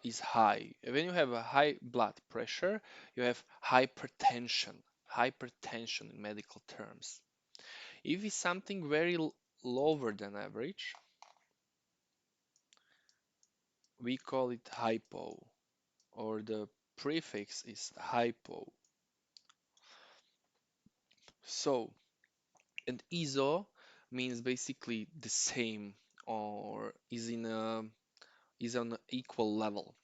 is high. When you have a high blood pressure, you have hypertension. Hypertension in medical terms. If it's something very lower than average, we call it hypo, or the prefix is hypo. So, and iso means basically the same or is on an equal level.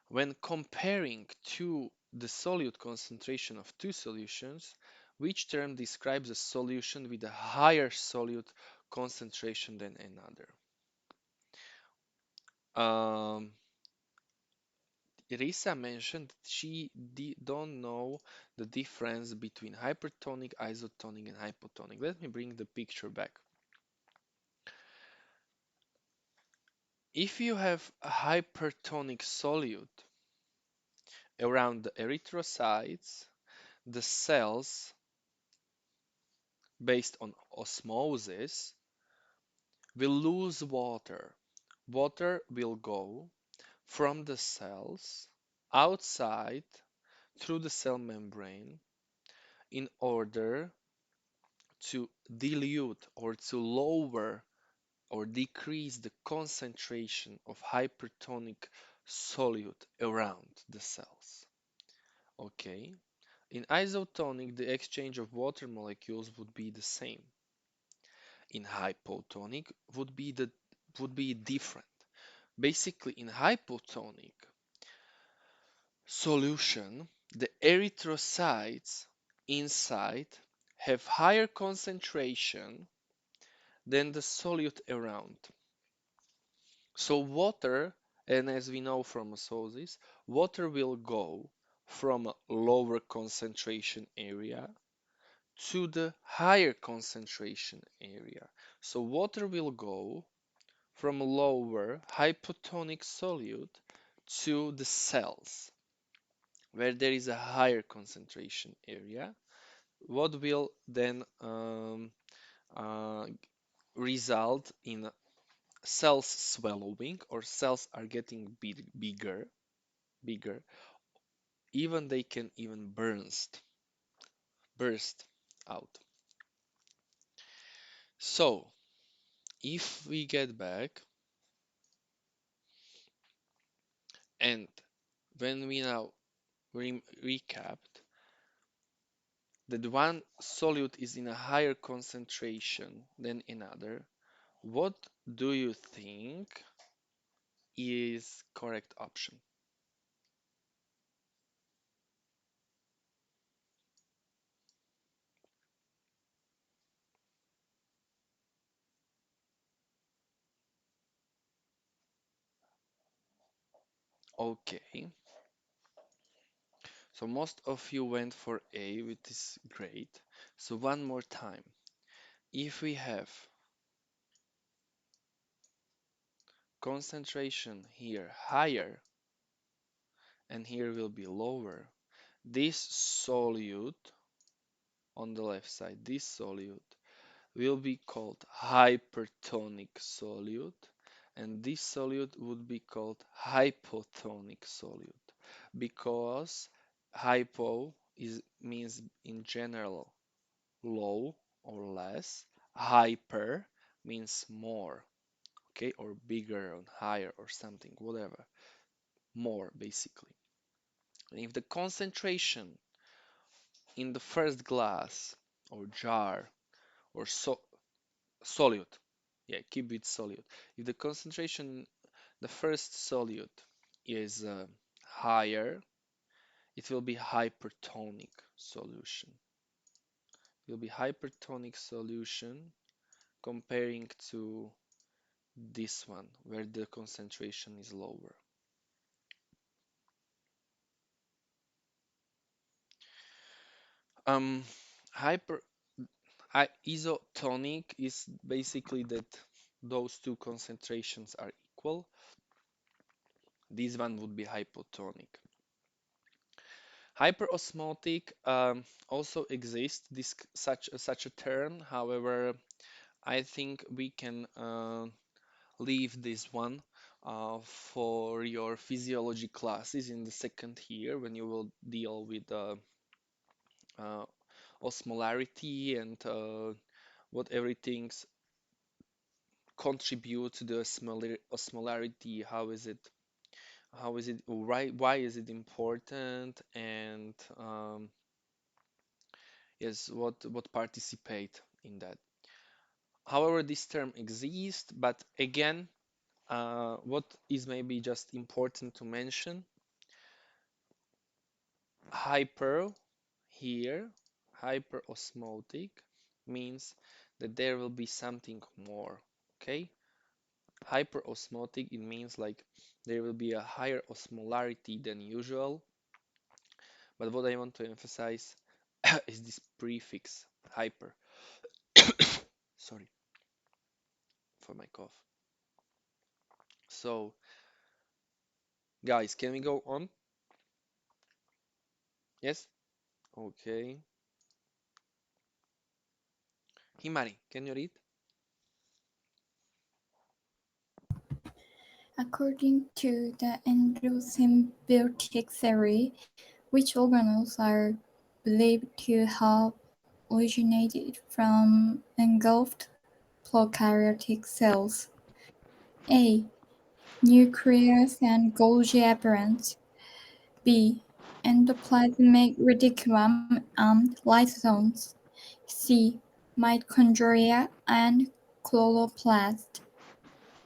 When comparing to the solute concentration of two solutions, which term describes a solution with a higher solute concentration than another? Um, Risa mentioned that she don't know the difference between hypertonic, isotonic, and hypotonic. Let me bring the picture back. If you have a hypertonic solute around the erythrocytes, the cells, based on osmosis, will lose water. Water will go from the cells outside through the cell membrane in order to dilute or to lower or decrease the concentration of hypertonic solute around the cells. Okay. In isotonic, the exchange of water molecules would be the same. In hypotonic would be different. Basically, in hypotonic solution, the erythrocytes inside have higher concentration than the solute around. So water, and as we know from osmosis, water will go from a lower concentration area to the higher concentration area. So water will go from a lower hypotonic solute to the cells where there is a higher concentration area. What will then uh, result in cells swallowing, or cells are getting bigger, even they can even burst out. So if we get back, and when we now recapped that one solute is in a higher concentration than another, what do you think is correct option? Okay, so most of you went for A, which is great. So one more time. If we have concentration here higher and here will be lower, this solute on the left side, this solute will be called hypertonic solute, and this solute would be called hypotonic solute, because hypo is means in general low or less, hyper means more, okay, or bigger or higher or something, whatever, more basically. And if the concentration in the first glass or jar or solute, yeah, keep it solute. If the concentration, the first solute is higher, it will be hypertonic solution. It will be hypertonic solution comparing to this one where the concentration is lower. Um, hyper isotonic is basically that those two concentrations are equal. This one would be hypotonic. Hyperosmotic also exists, this such a term. However, I think we can leave this one for your physiology classes in the second year when you will deal with uh, osmolarity and what everything contribute to the osmolarity. How is it why is it important, and yes, what participate in that. However, this term exists, but again, what is maybe just important to mention, hyper here, hyperosmotic means that there will be something more, okay? Hyperosmotic, it means like there will be a higher osmolarity than usual, but what I want to emphasize is this prefix, hyper. Sorry for my cough. So, guys, can we go on? Yes? Okay. Himari, can you read? According to the endosymbiotic theory, which organelles are believed to have originated from engulfed prokaryotic cells? A. Nucleus and Golgi apparent. B. Endoplasmic reticulum and lysosomes. C. Mitochondria and chloroplast.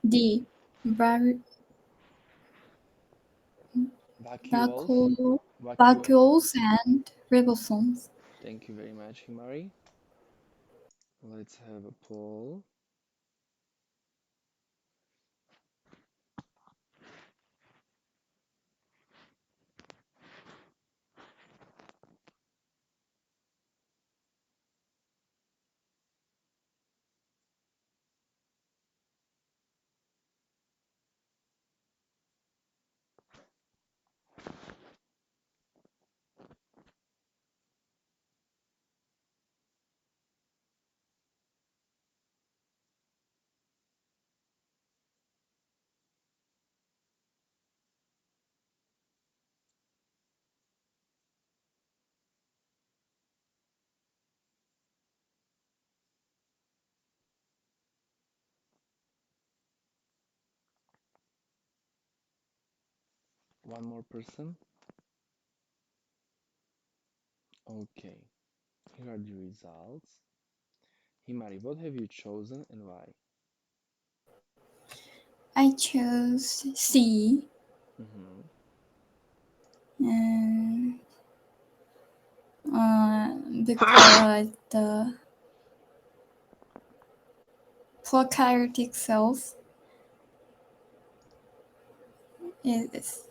D. Vacuoles. Vacuole, Vacuole. vacuoles and ribosomes. Thank you very much, Himari. Let's have a poll. One more person. Okay, here are the results. Himari, what have you chosen and why? I chose C. Mm-hmm. And because the prokaryotic cells is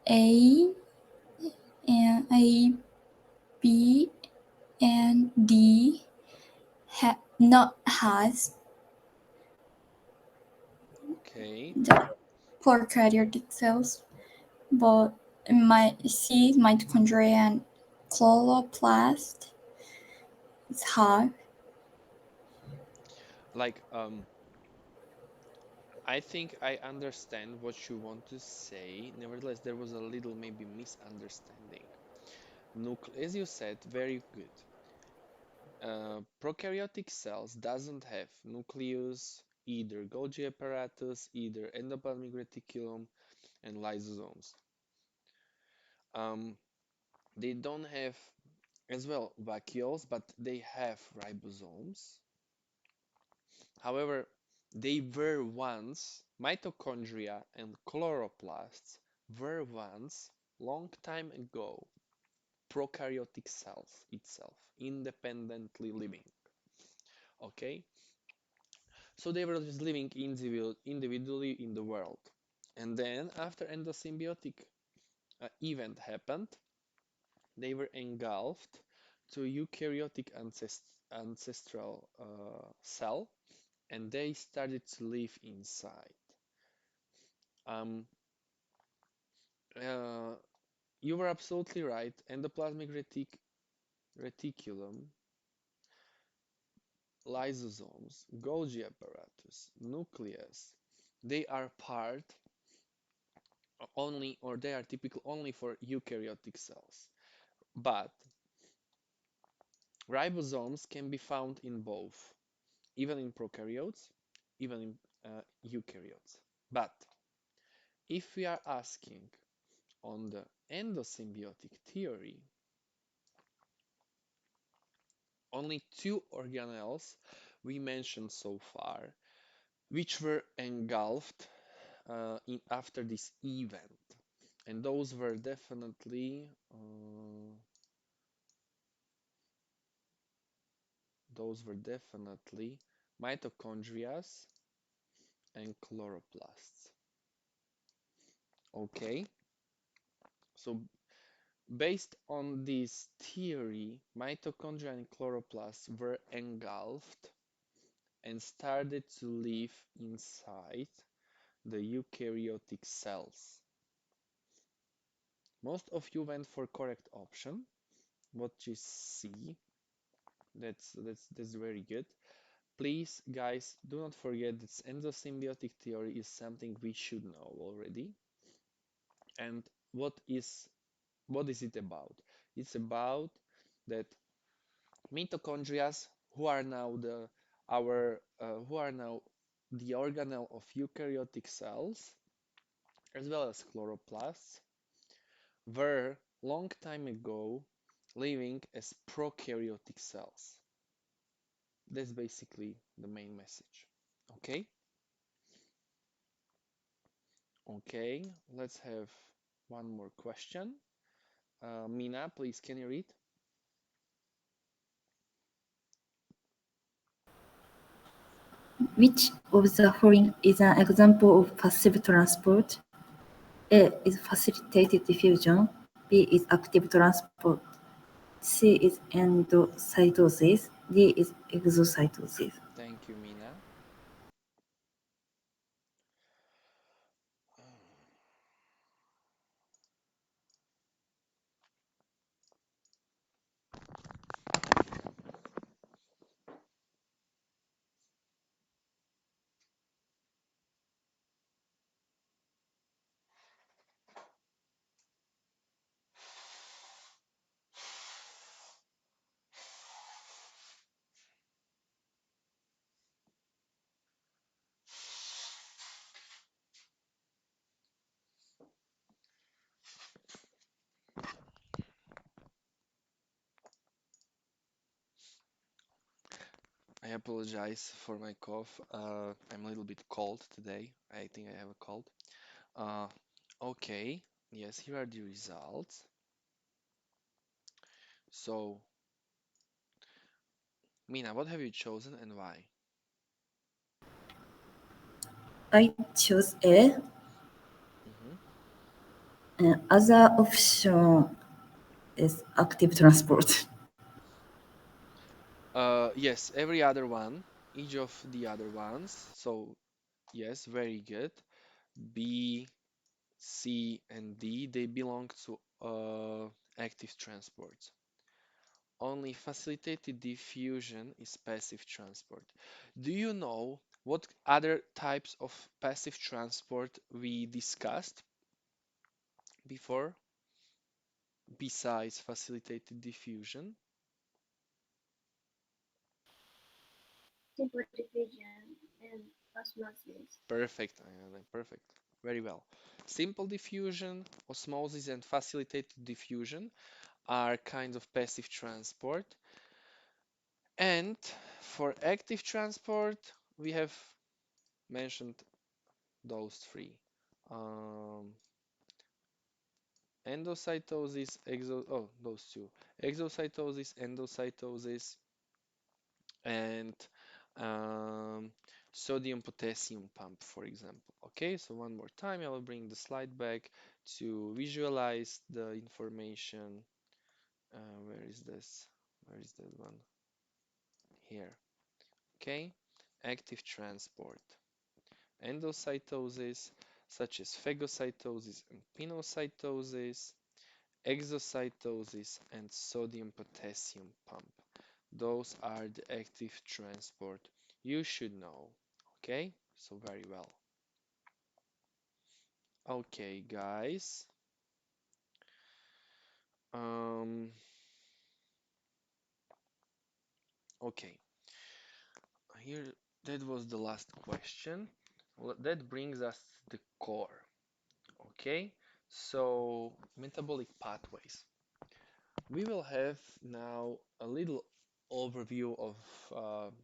A and A, B, and D not has Okay. the prokaryotic cells, but C, mitochondria, and chloroplast is have. Like, I think I understand what you want to say. Nevertheless, there was a little maybe misunderstanding. As you said, very good. Prokaryotic cells doesn't have nucleus, either Golgi apparatus, either endoplasmic reticulum, and lysosomes. Um, they don't have as well vacuoles, but they have ribosomes. However, they were once mitochondria and chloroplasts were once long time ago prokaryotic cells itself, independently living. Okay, so they were just living individually in the world, and then after endosymbiotic event happened, they were engulfed to eukaryotic ancestral cell, and they started to live inside. Um, uh, you were absolutely right. Endoplasmic reticulum, lysosomes, Golgi apparatus, nucleus, they are part only, or they are typical only for eukaryotic cells. But ribosomes can be found in both, even in prokaryotes, even in eukaryotes. But if we are asking on the endosymbiotic theory, only two organelles we mentioned so far, which were engulfed after this event, and those were definitely mitochondria and chloroplasts. Okay, so based on this theory, mitochondria and chloroplasts were engulfed and started to live inside the eukaryotic cells. Most of you went for correct option, what you see. That's very good. Please, guys, do not forget that endosymbiotic theory is something we should know already. And what is what is it about? It's about that mitochondria, who are now the organelle of eukaryotic cells, as well as chloroplasts, were long time ago living as prokaryotic cells. That's basically the main message. Okay? Okay, let's have one more question. Mina, please, can you read? Which of the following is an example of passive transport? A is facilitated diffusion, B is active transport, C is endocytosis, D is exocytosis. Thank you, Mina. apologize for my cough. I'm a little bit cold today. I think I have a cold. Uh, okay. Yes, here are the results. So, Mina, what have you chosen and why? I chose A. Mhm. And other option is active transport. Yes, every other one, each of the other ones. So, yes, very good. B, C, and D, they belong to active transport. Only facilitated diffusion is passive transport. Do you know what other types of passive transport we discussed before besides facilitated diffusion? Simple diffusion and osmosis. Perfect, perfect. Very well. Simple diffusion, osmosis, and facilitated diffusion are kinds of passive transport. And for active transport, we have mentioned those three. Um, Endocytosis, those two. Exocytosis, endocytosis, and um, sodium potassium pump, for example. Okay, so one more time, I will bring the slide back to visualize the information. Where is this? Where is that one? Here. Okay, active transport. Endocytosis, such as phagocytosis and pinocytosis, exocytosis, and sodium potassium pump. Those are the active transport you should know. Okay, so very well. Okay, guys. Um, okay, here that was the last question. Well, that brings us to the core. Okay, so metabolic pathways. We will have now a little overview of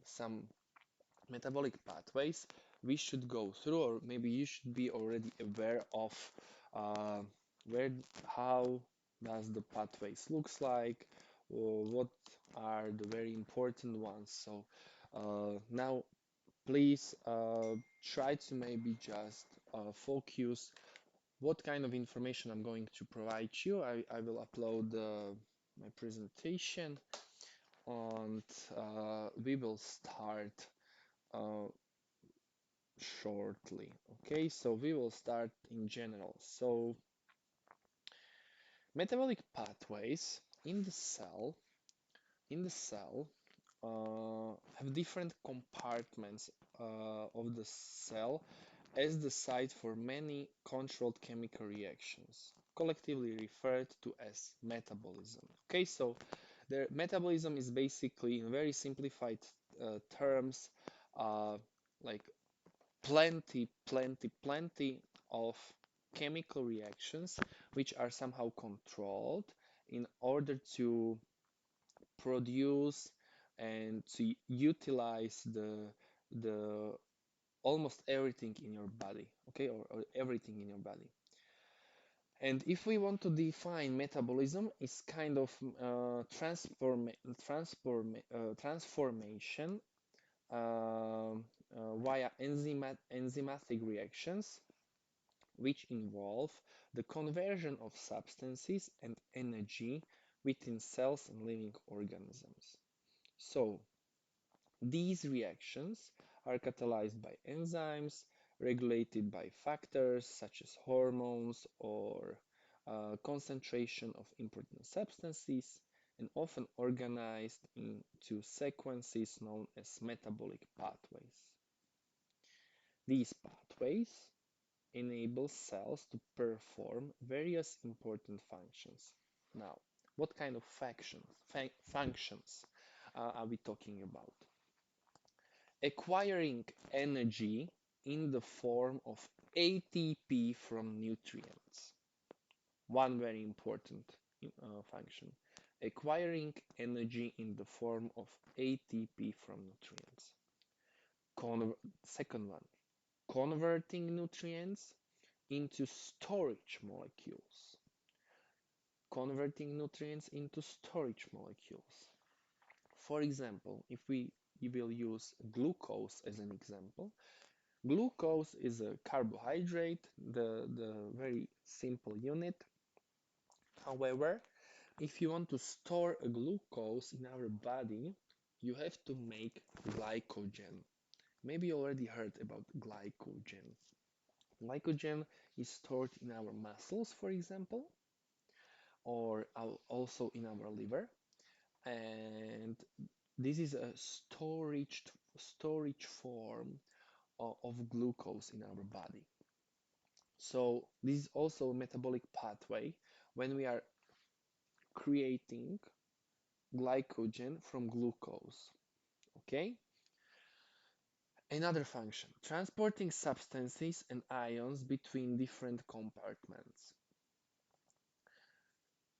some metabolic pathways we should go through, or maybe you should be already aware of uh, where, how does the pathways looks like, or what are the very important ones. So now please try to maybe just focus what kind of information I'm going to provide you. I will upload my presentation and we will start uh, shortly. Okay, so we will start in general. So metabolic pathways in the cell have different compartments of the cell as the site for many controlled chemical reactions, collectively referred to as metabolism. Okay, so the metabolism is basically, in very simplified terms, uh, like plenty of chemical reactions which are somehow controlled in order to produce and to utilize the almost everything in your body, okay, or everything in your body. And if we want to define metabolism, it's kind of transformation via enzymatic reactions, which involve the conversion of substances and energy within cells and living organisms. So, these reactions are catalyzed by enzymes, regulated by factors such as hormones or concentration of important substances, and often organized into sequences known as metabolic pathways. These pathways enable cells to perform various important functions. Now, what kind of functions are we talking about? Acquiring energy in the form of ATP from nutrients. One very important function. acquiring energy in the form of ATP from nutrients. Second one, converting nutrients into storage molecules. Converting nutrients into storage molecules. For example, if we will use glucose as an example, glucose is a carbohydrate, the very simple unit. However, if you want to store a glucose in our body, you have to make glycogen. Maybe you already heard about glycogen. Glycogen is stored in our muscles, for example, or also in our liver, and this is a storage form of glucose in our body. So this is also a metabolic pathway when we are creating glycogen from glucose. Okay? Another function, transporting substances and ions between different compartments.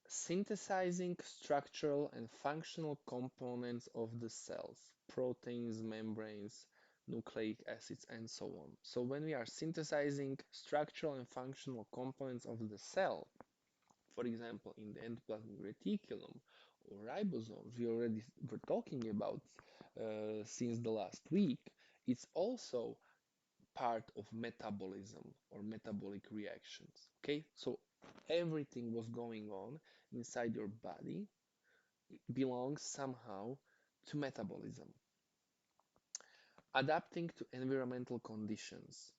Synthesizing structural and functional components of the cells, proteins, membranes, nucleic acids, and so on. So when we are synthesizing structural and functional components of the cell, for example, in the endoplasmic reticulum or ribosomes, we already were talking about since the last week, it's also part of metabolism or metabolic reactions. Okay, so everything was going on inside your body belongs somehow to metabolism. Adapting to environmental conditions.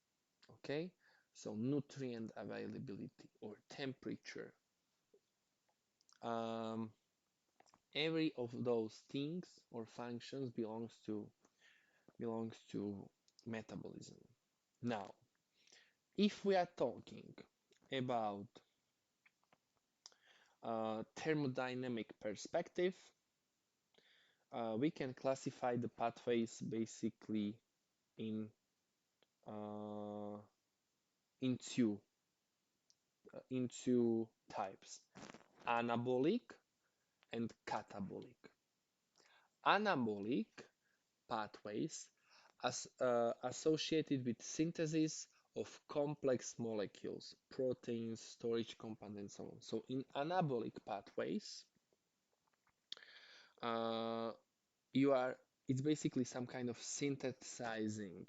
Okay, so nutrient availability or temperature. Every of those things or functions belongs to metabolism. Now, if we are talking about thermodynamic perspective, we can classify the pathways basically in uh, in two types: anabolic and catabolic. Anabolic pathways associated with synthesis of complex molecules, proteins, storage compounds, and so on. So in anabolic pathways, uh, it's basically some kind of synthesizing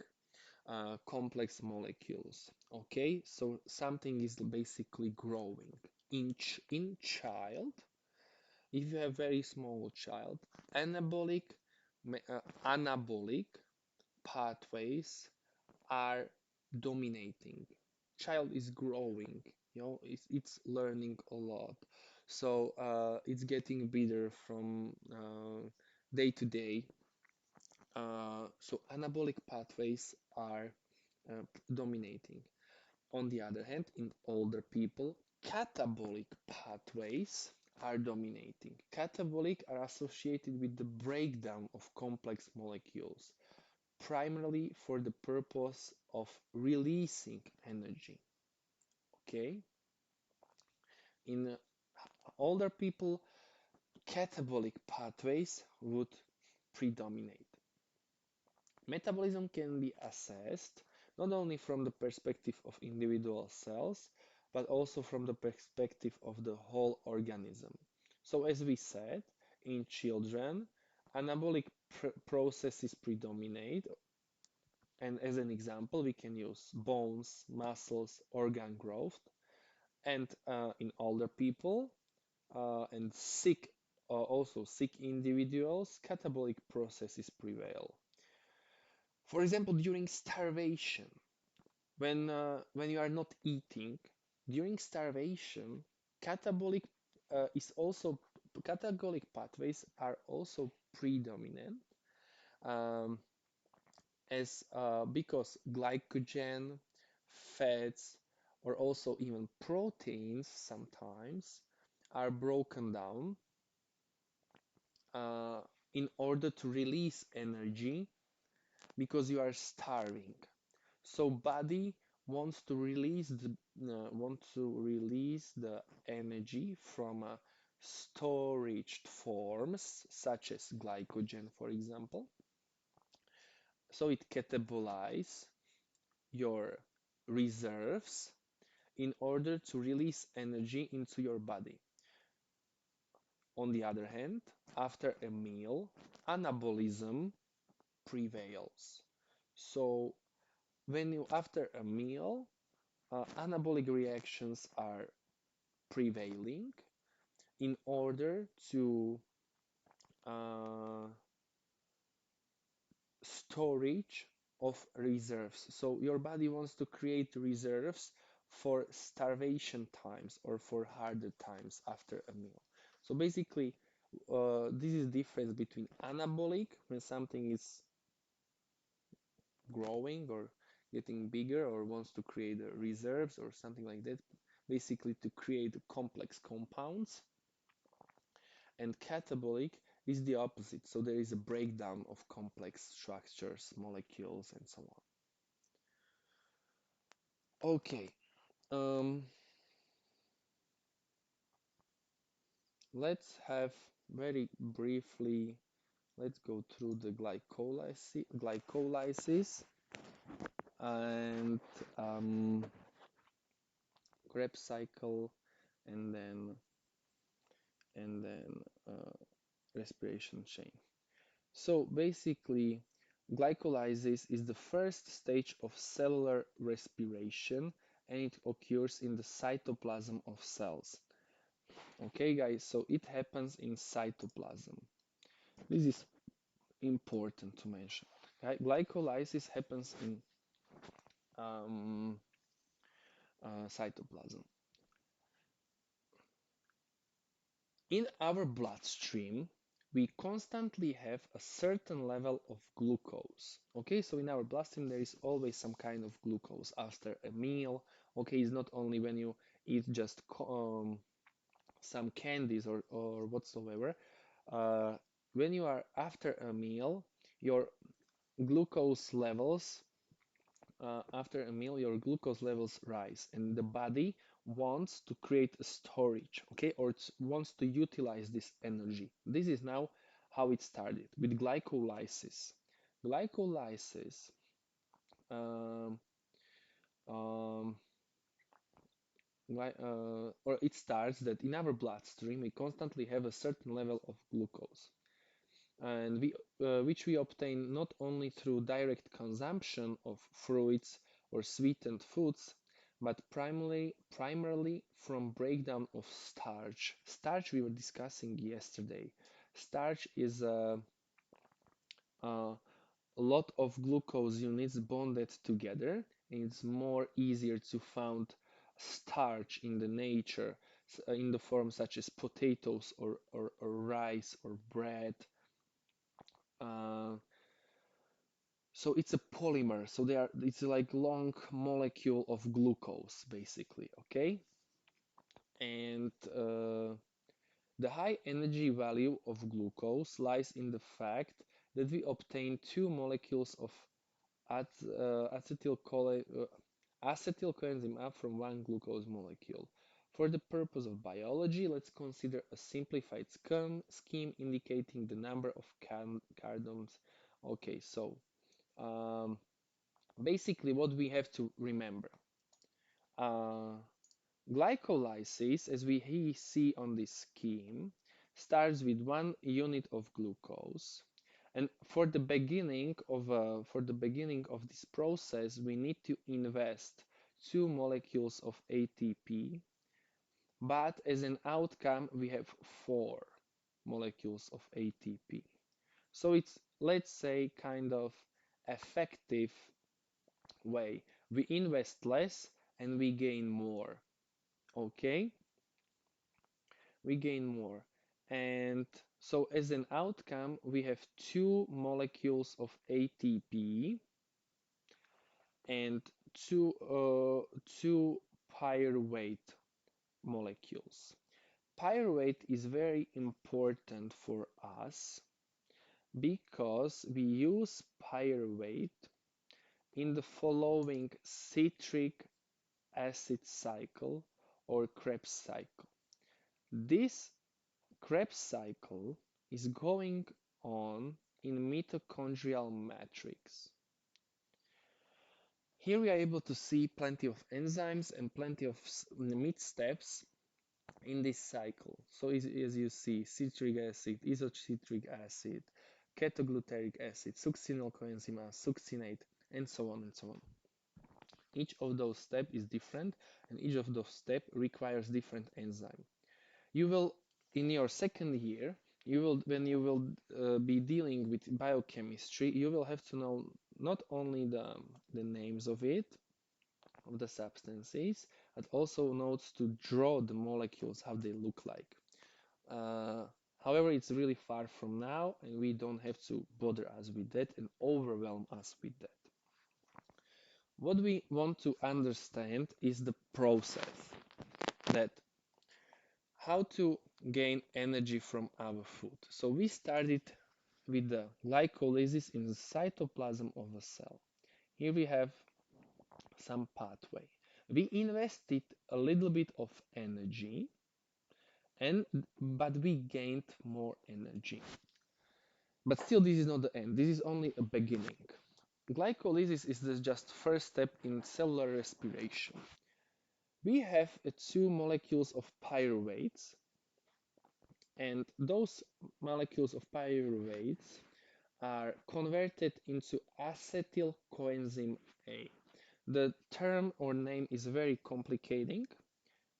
complex molecules. Okay, so something is basically growing. In child, if you have very small child, anabolic pathways are dominating. Child is growing, it's learning a lot. So it's getting better from day to day. So anabolic pathways are dominating. On the other hand, in older people, catabolic pathways are dominating. Catabolic are associated with the breakdown of complex molecules, primarily for the purpose of releasing energy. Okay? In older people, catabolic pathways would predominate. Metabolism can be assessed not only from the perspective of individual cells, but also from the perspective of the whole organism. So, as we said, in children, anabolic processes predominate, and as an example, we can use bones, muscles, organ growth, and in older people and also sick individuals, catabolic processes prevail. For example, during starvation, when you are not eating, during starvation, catabolic is also catabolic pathways are also predominant, um, as because glycogen, fats, or also even proteins sometimes are broken down uh, in order to release energy because you are starving. So body wants to release the energy from storage forms, such as glycogen, for example. So it catabolizes your reserves in order to release energy into your body. On the other hand, after a meal, anabolism prevails. So when you after a meal, anabolic reactions are prevailing in order to uh, storage of reserves. So your body wants to create reserves for starvation times or for harder times after a meal. So basically, this is the difference between anabolic, when something is growing or getting bigger or wants to create reserves or something like that, basically to create complex compounds. And catabolic is the opposite. So there is a breakdown of complex structures, molecules, and so on. Okay, um, let's have very briefly, let's go through the glycolysis and Krebs cycle, and then and then respiration chain. So basically, glycolysis is the first stage of cellular respiration, and it occurs in the cytoplasm of cells. Okay, guys, so it happens in cytoplasm. This is important to mention. Glycolysis happens in um, cytoplasm. In our bloodstream, we constantly have a certain level of glucose. Okay, so in our bloodstream, there is always some kind of glucose after a meal. Okay, it's not only when you eat just some candies or whatsoever. Uh, when you are after a meal, your glucose levels after a meal, your glucose levels rise, and the body wants to create a storage, okay, or wants to utilize this energy. This is now how it started with glycolysis. Glycolysis, um, um, or it starts that in our bloodstream we constantly have a certain level of glucose, and which we obtain not only through direct consumption of fruits or sweetened foods, but primarily from breakdown of starch. Starch we were discussing yesterday. Starch is a lot of glucose units bonded together, and it's more easier to find starch in the nature in the form such as potatoes or rice or bread. Uh, So it's a polymer. So it's like long molecule of glucose, basically, okay? And the high energy value of glucose lies in the fact that we obtain two molecules of at, acetyl coenzyme A from one glucose molecule. For the purpose of biology, let's consider a simplified scheme indicating the number of carbons. Okay, so um, basically what we have to remember. Uh, Glycolysis, as we see on this scheme, starts with 1 unit of glucose, and for the beginning of this process, we need to invest 2 molecules of ATP, but as an outcome, we have 4 molecules of ATP. So it's, let's say, kind of effective way. We invest less and we gain more. Okay? We gain more. And so as an outcome, we have 2 molecules of ATP and two pyruvate molecules. Pyruvate is very important for us because we use pyruvate in the following citric acid cycle or Krebs cycle. This Krebs cycle is going on in mitochondrial matrix. Here we are able to see plenty of enzymes and plenty of mid steps in this cycle. So as you see, citric acid, isocitric acid, ketoglutaric acid, succinyl coenzyme A, succinate, and so on and so on. Each of those steps is different, and each of those steps requires different enzyme. You will, in your second year, when you will be dealing with biochemistry, you will have to know not only the names of the substances, but also notes to draw the molecules, how they look like. However, it's really far from now, and we don't have to bother us with that and overwhelm us with that. What we want to understand is the process, that how to gain energy from our food. So we started with the glycolysis in the cytoplasm of a cell. Here we have some pathway. We invested a little bit of energy, but we gained more energy. But still, this is not the end. This is only a beginning. Glycolysis is the just first step in cellular respiration. We have two molecules of pyruvates, and those molecules of pyruvates are converted into acetyl coenzyme A. The term or name is very complicating.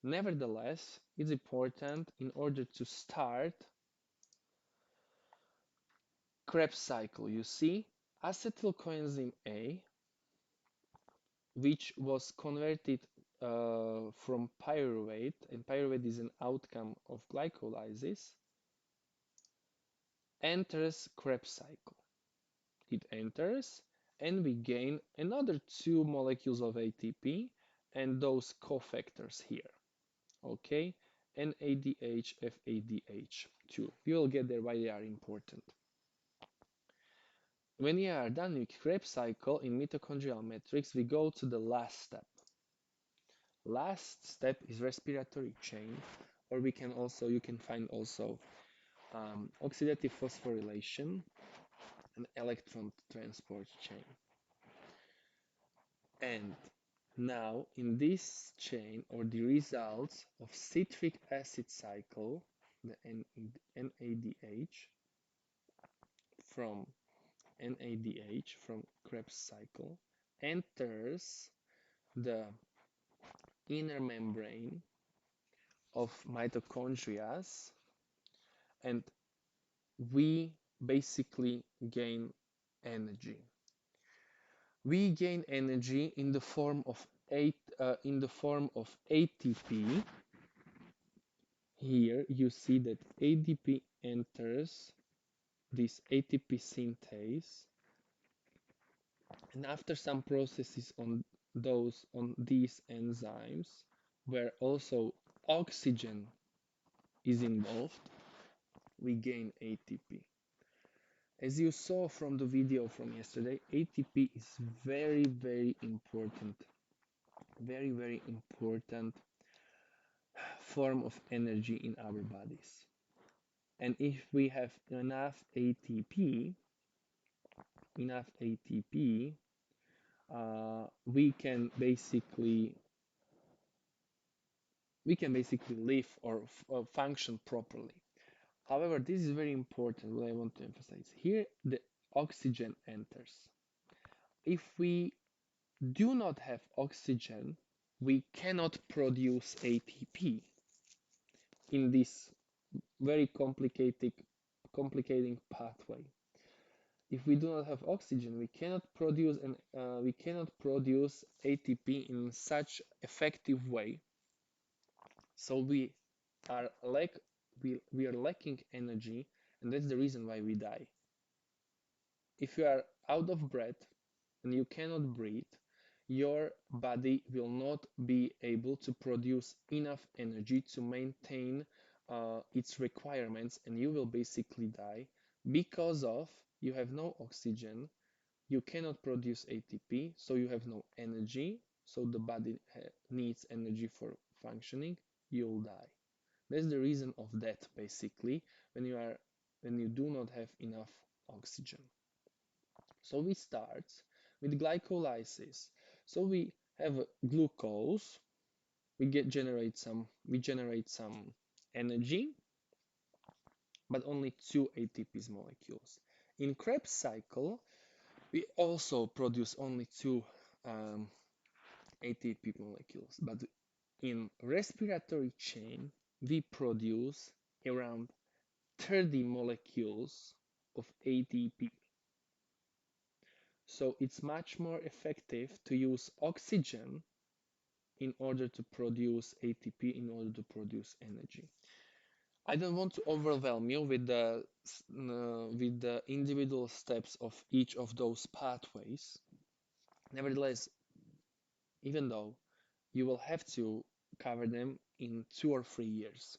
Nevertheless, it's important in order to start Krebs cycle. You see, acetyl coenzyme A, which was converted from pyruvate, and pyruvate is an outcome of glycolysis, enters Krebs cycle. It enters, and we gain another two molecules of ATP and those cofactors here. Okay, NADH, FADH2. We will get there why they are important. When we are done with Krebs cycle in mitochondrial matrix, we go to the last step. Last step is respiratory chain, or you can find also oxidative phosphorylation and electron transport chain. And now in this chain, or the results of citric acid cycle, the NADH from Krebs cycle enters the inner membrane of mitochondria, and we basically gain energy. We gain energy in the form of ATP. Here you see that ADP enters this ATP synthase, and after some processes on these enzymes, where also oxygen is involved, we gain ATP. As you saw from the video from yesterday, ATP is very, very important, very important form of energy in our bodies. And if we have enough ATP, we can basically live or function properly. However, this is very important, what I want to emphasize. Here, the oxygen enters. If we do not have oxygen, we cannot produce ATP in this very complicating pathway. If we do not have oxygen, we cannot produce ATP in such effective way. So we are lacking energy, and that's the reason why we die. If you are out of breath and you cannot breathe, your body will not be able to produce enough energy to maintain its requirements, and you will basically die because of you have no oxygen, you cannot produce ATP, so you have no energy, so the body needs energy for functioning, you'll die. That's the reason of that, basically, when you do not have enough oxygen. So we start with glycolysis. So we have glucose, we generate some energy, but only two ATPs molecules. In Krebs cycle, we also produce only two um, ATP molecules, but in respiratory chain, we produce around 30 molecules of ATP. So it's much more effective to use oxygen in order to produce ATP, in order to produce energy. I don't want to overwhelm you with the individual steps of each of those pathways. Nevertheless, even though you will have to cover them in 2 or 3 years,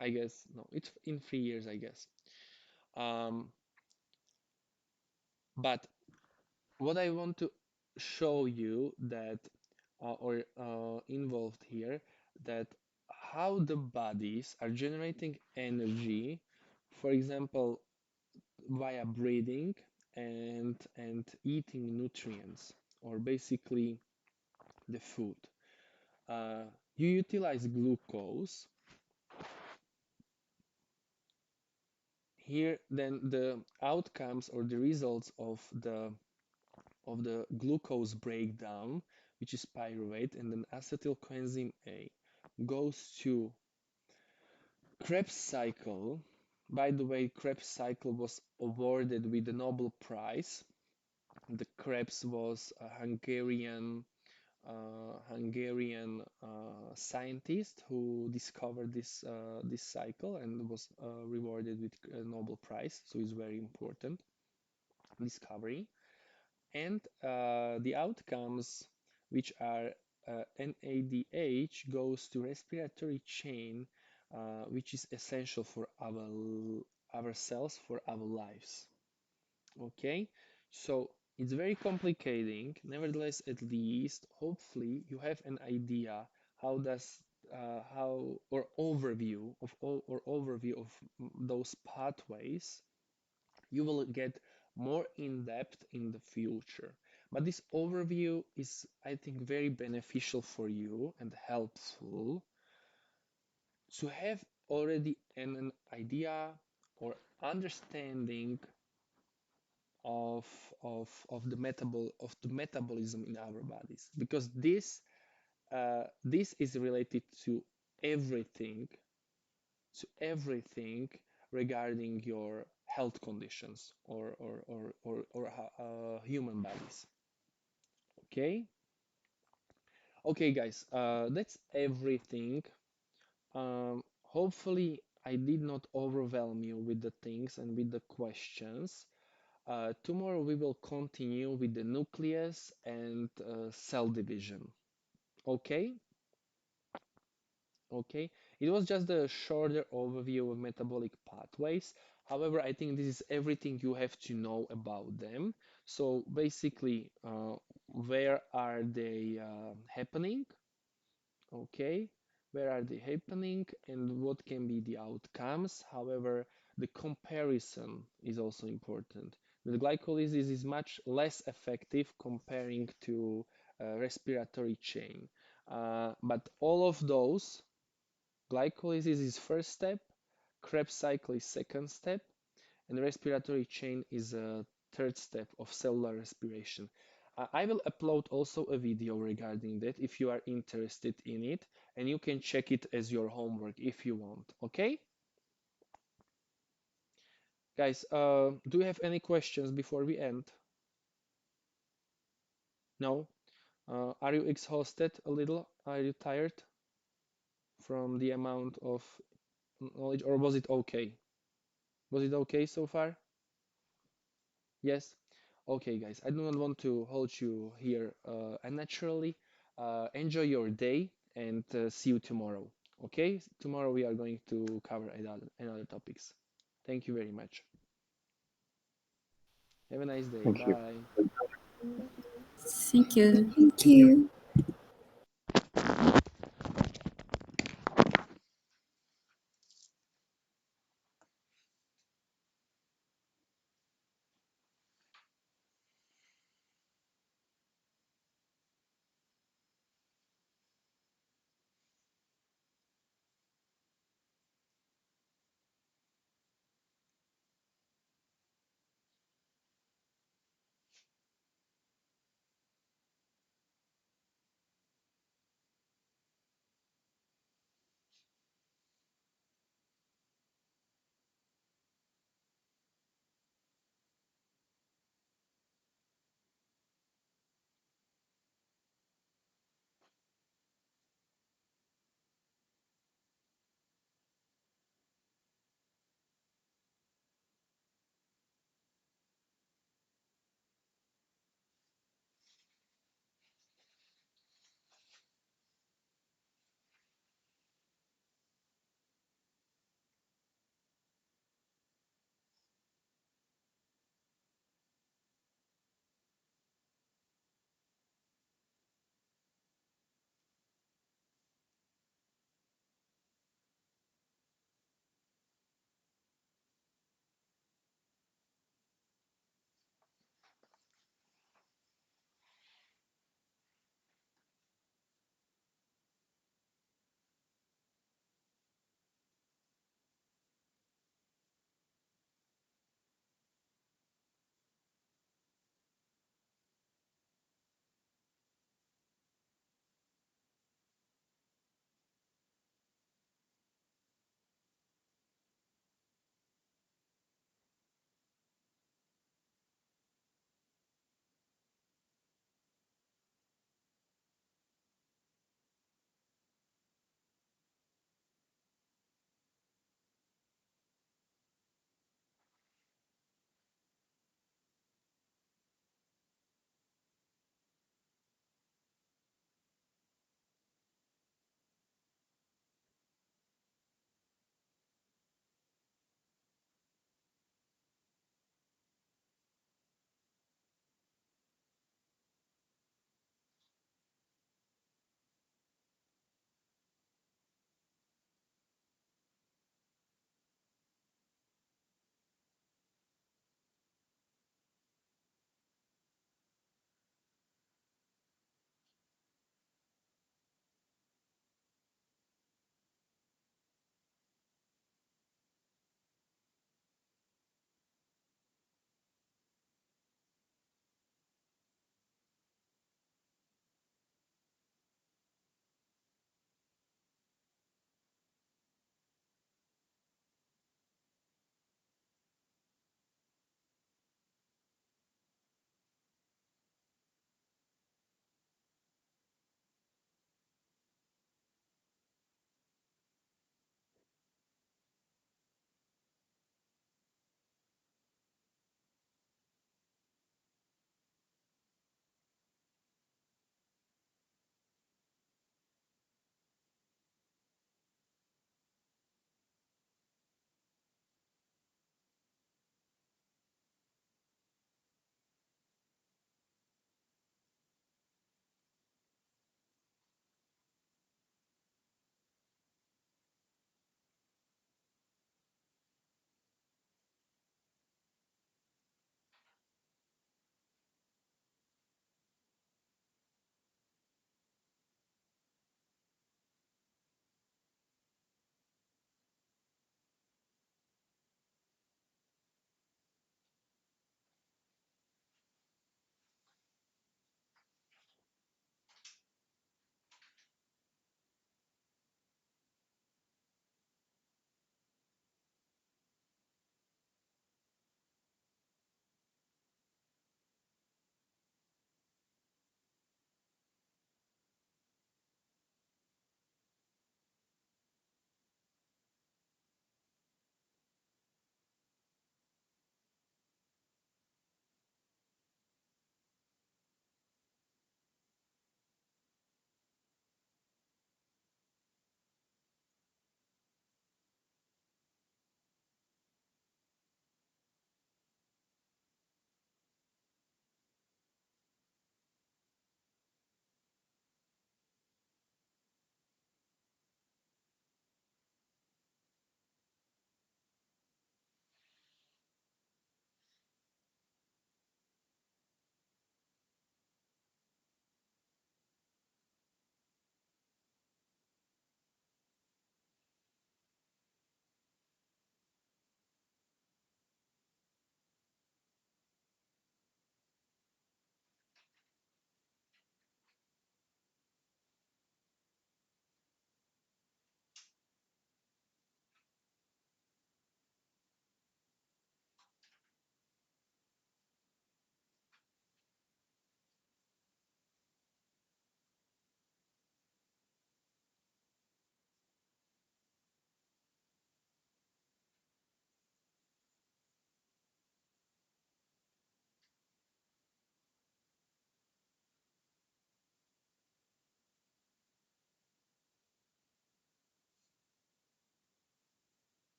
I guess. No, it's in 3 years, I guess. Um, but what I want to show you that or involved here, that how the bodies are generating energy, for example, via breathing and eating nutrients, or basically the food. Uh, you utilize glucose here, then the outcomes or the results of the glucose breakdown, which is pyruvate, and then acetyl coenzyme A, goes to Krebs cycle. By the way, Krebs cycle was awarded with the Nobel Prize. The Krebs was a Hungarian scientist who discovered this cycle and was rewarded with a Nobel Prize. So it's very important discovery. And the outcomes, which are NADH, goes to respiratory chain, which is essential for our cells, for our lives. Okay, so it's very complicating. Nevertheless, at least, hopefully, you have an idea how does how or overview of all or overview of those pathways. You will get more in depth in the future. But this overview is, I think, very beneficial for you and helpful to have already an idea or understanding of the metabolism in our bodies, because this is related everything everything regarding your health conditions or human bodies. Okay, okay, guys, that's everything. Hopefully I did not overwhelm you with the things and with the questions. Tomorrow we will continue with the nucleus and cell division. Okay? Okay. It was just a shorter overview of metabolic pathways. However, I think this is everything you have to know about them. So basically, where are they happening? Okay. Where are they happening and what can be the outcomes? However, the comparison is also important. The glycolysis is much less effective comparing to respiratory chain. But all of those, glycolysis is first step, Krebs cycle is second step, and respiratory chain is a third step of cellular respiration. I will upload also a video regarding that if you are interested in it, and you can check it as your homework if you want. Okay? Guys, do you have any questions before we end? No? Are you exhausted a little? Are you tired from the amount of knowledge, or was it okay? Was it okay so far? Yes? Okay, guys, I do not want to hold you here unnaturally. Enjoy your day and see you tomorrow. Okay? Tomorrow we are going to cover another topics. Thank you very much. Have a nice day. Thank you. Bye. Thank you. Thank you.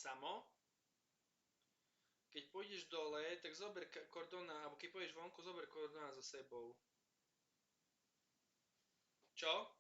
Samo, keď pôjdeš dole, tak zober kordona, alebo keď pôjdeš vonku, zober kordona so sebou. Čo?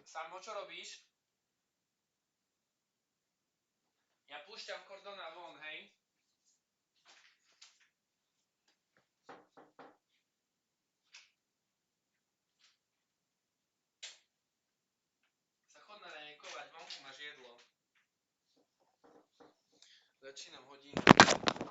Samo, čo robíš? Ja púšťam kordona von, hej? Sa chod na raňajkovať, vonku máš jedlo. Začínam hodinu.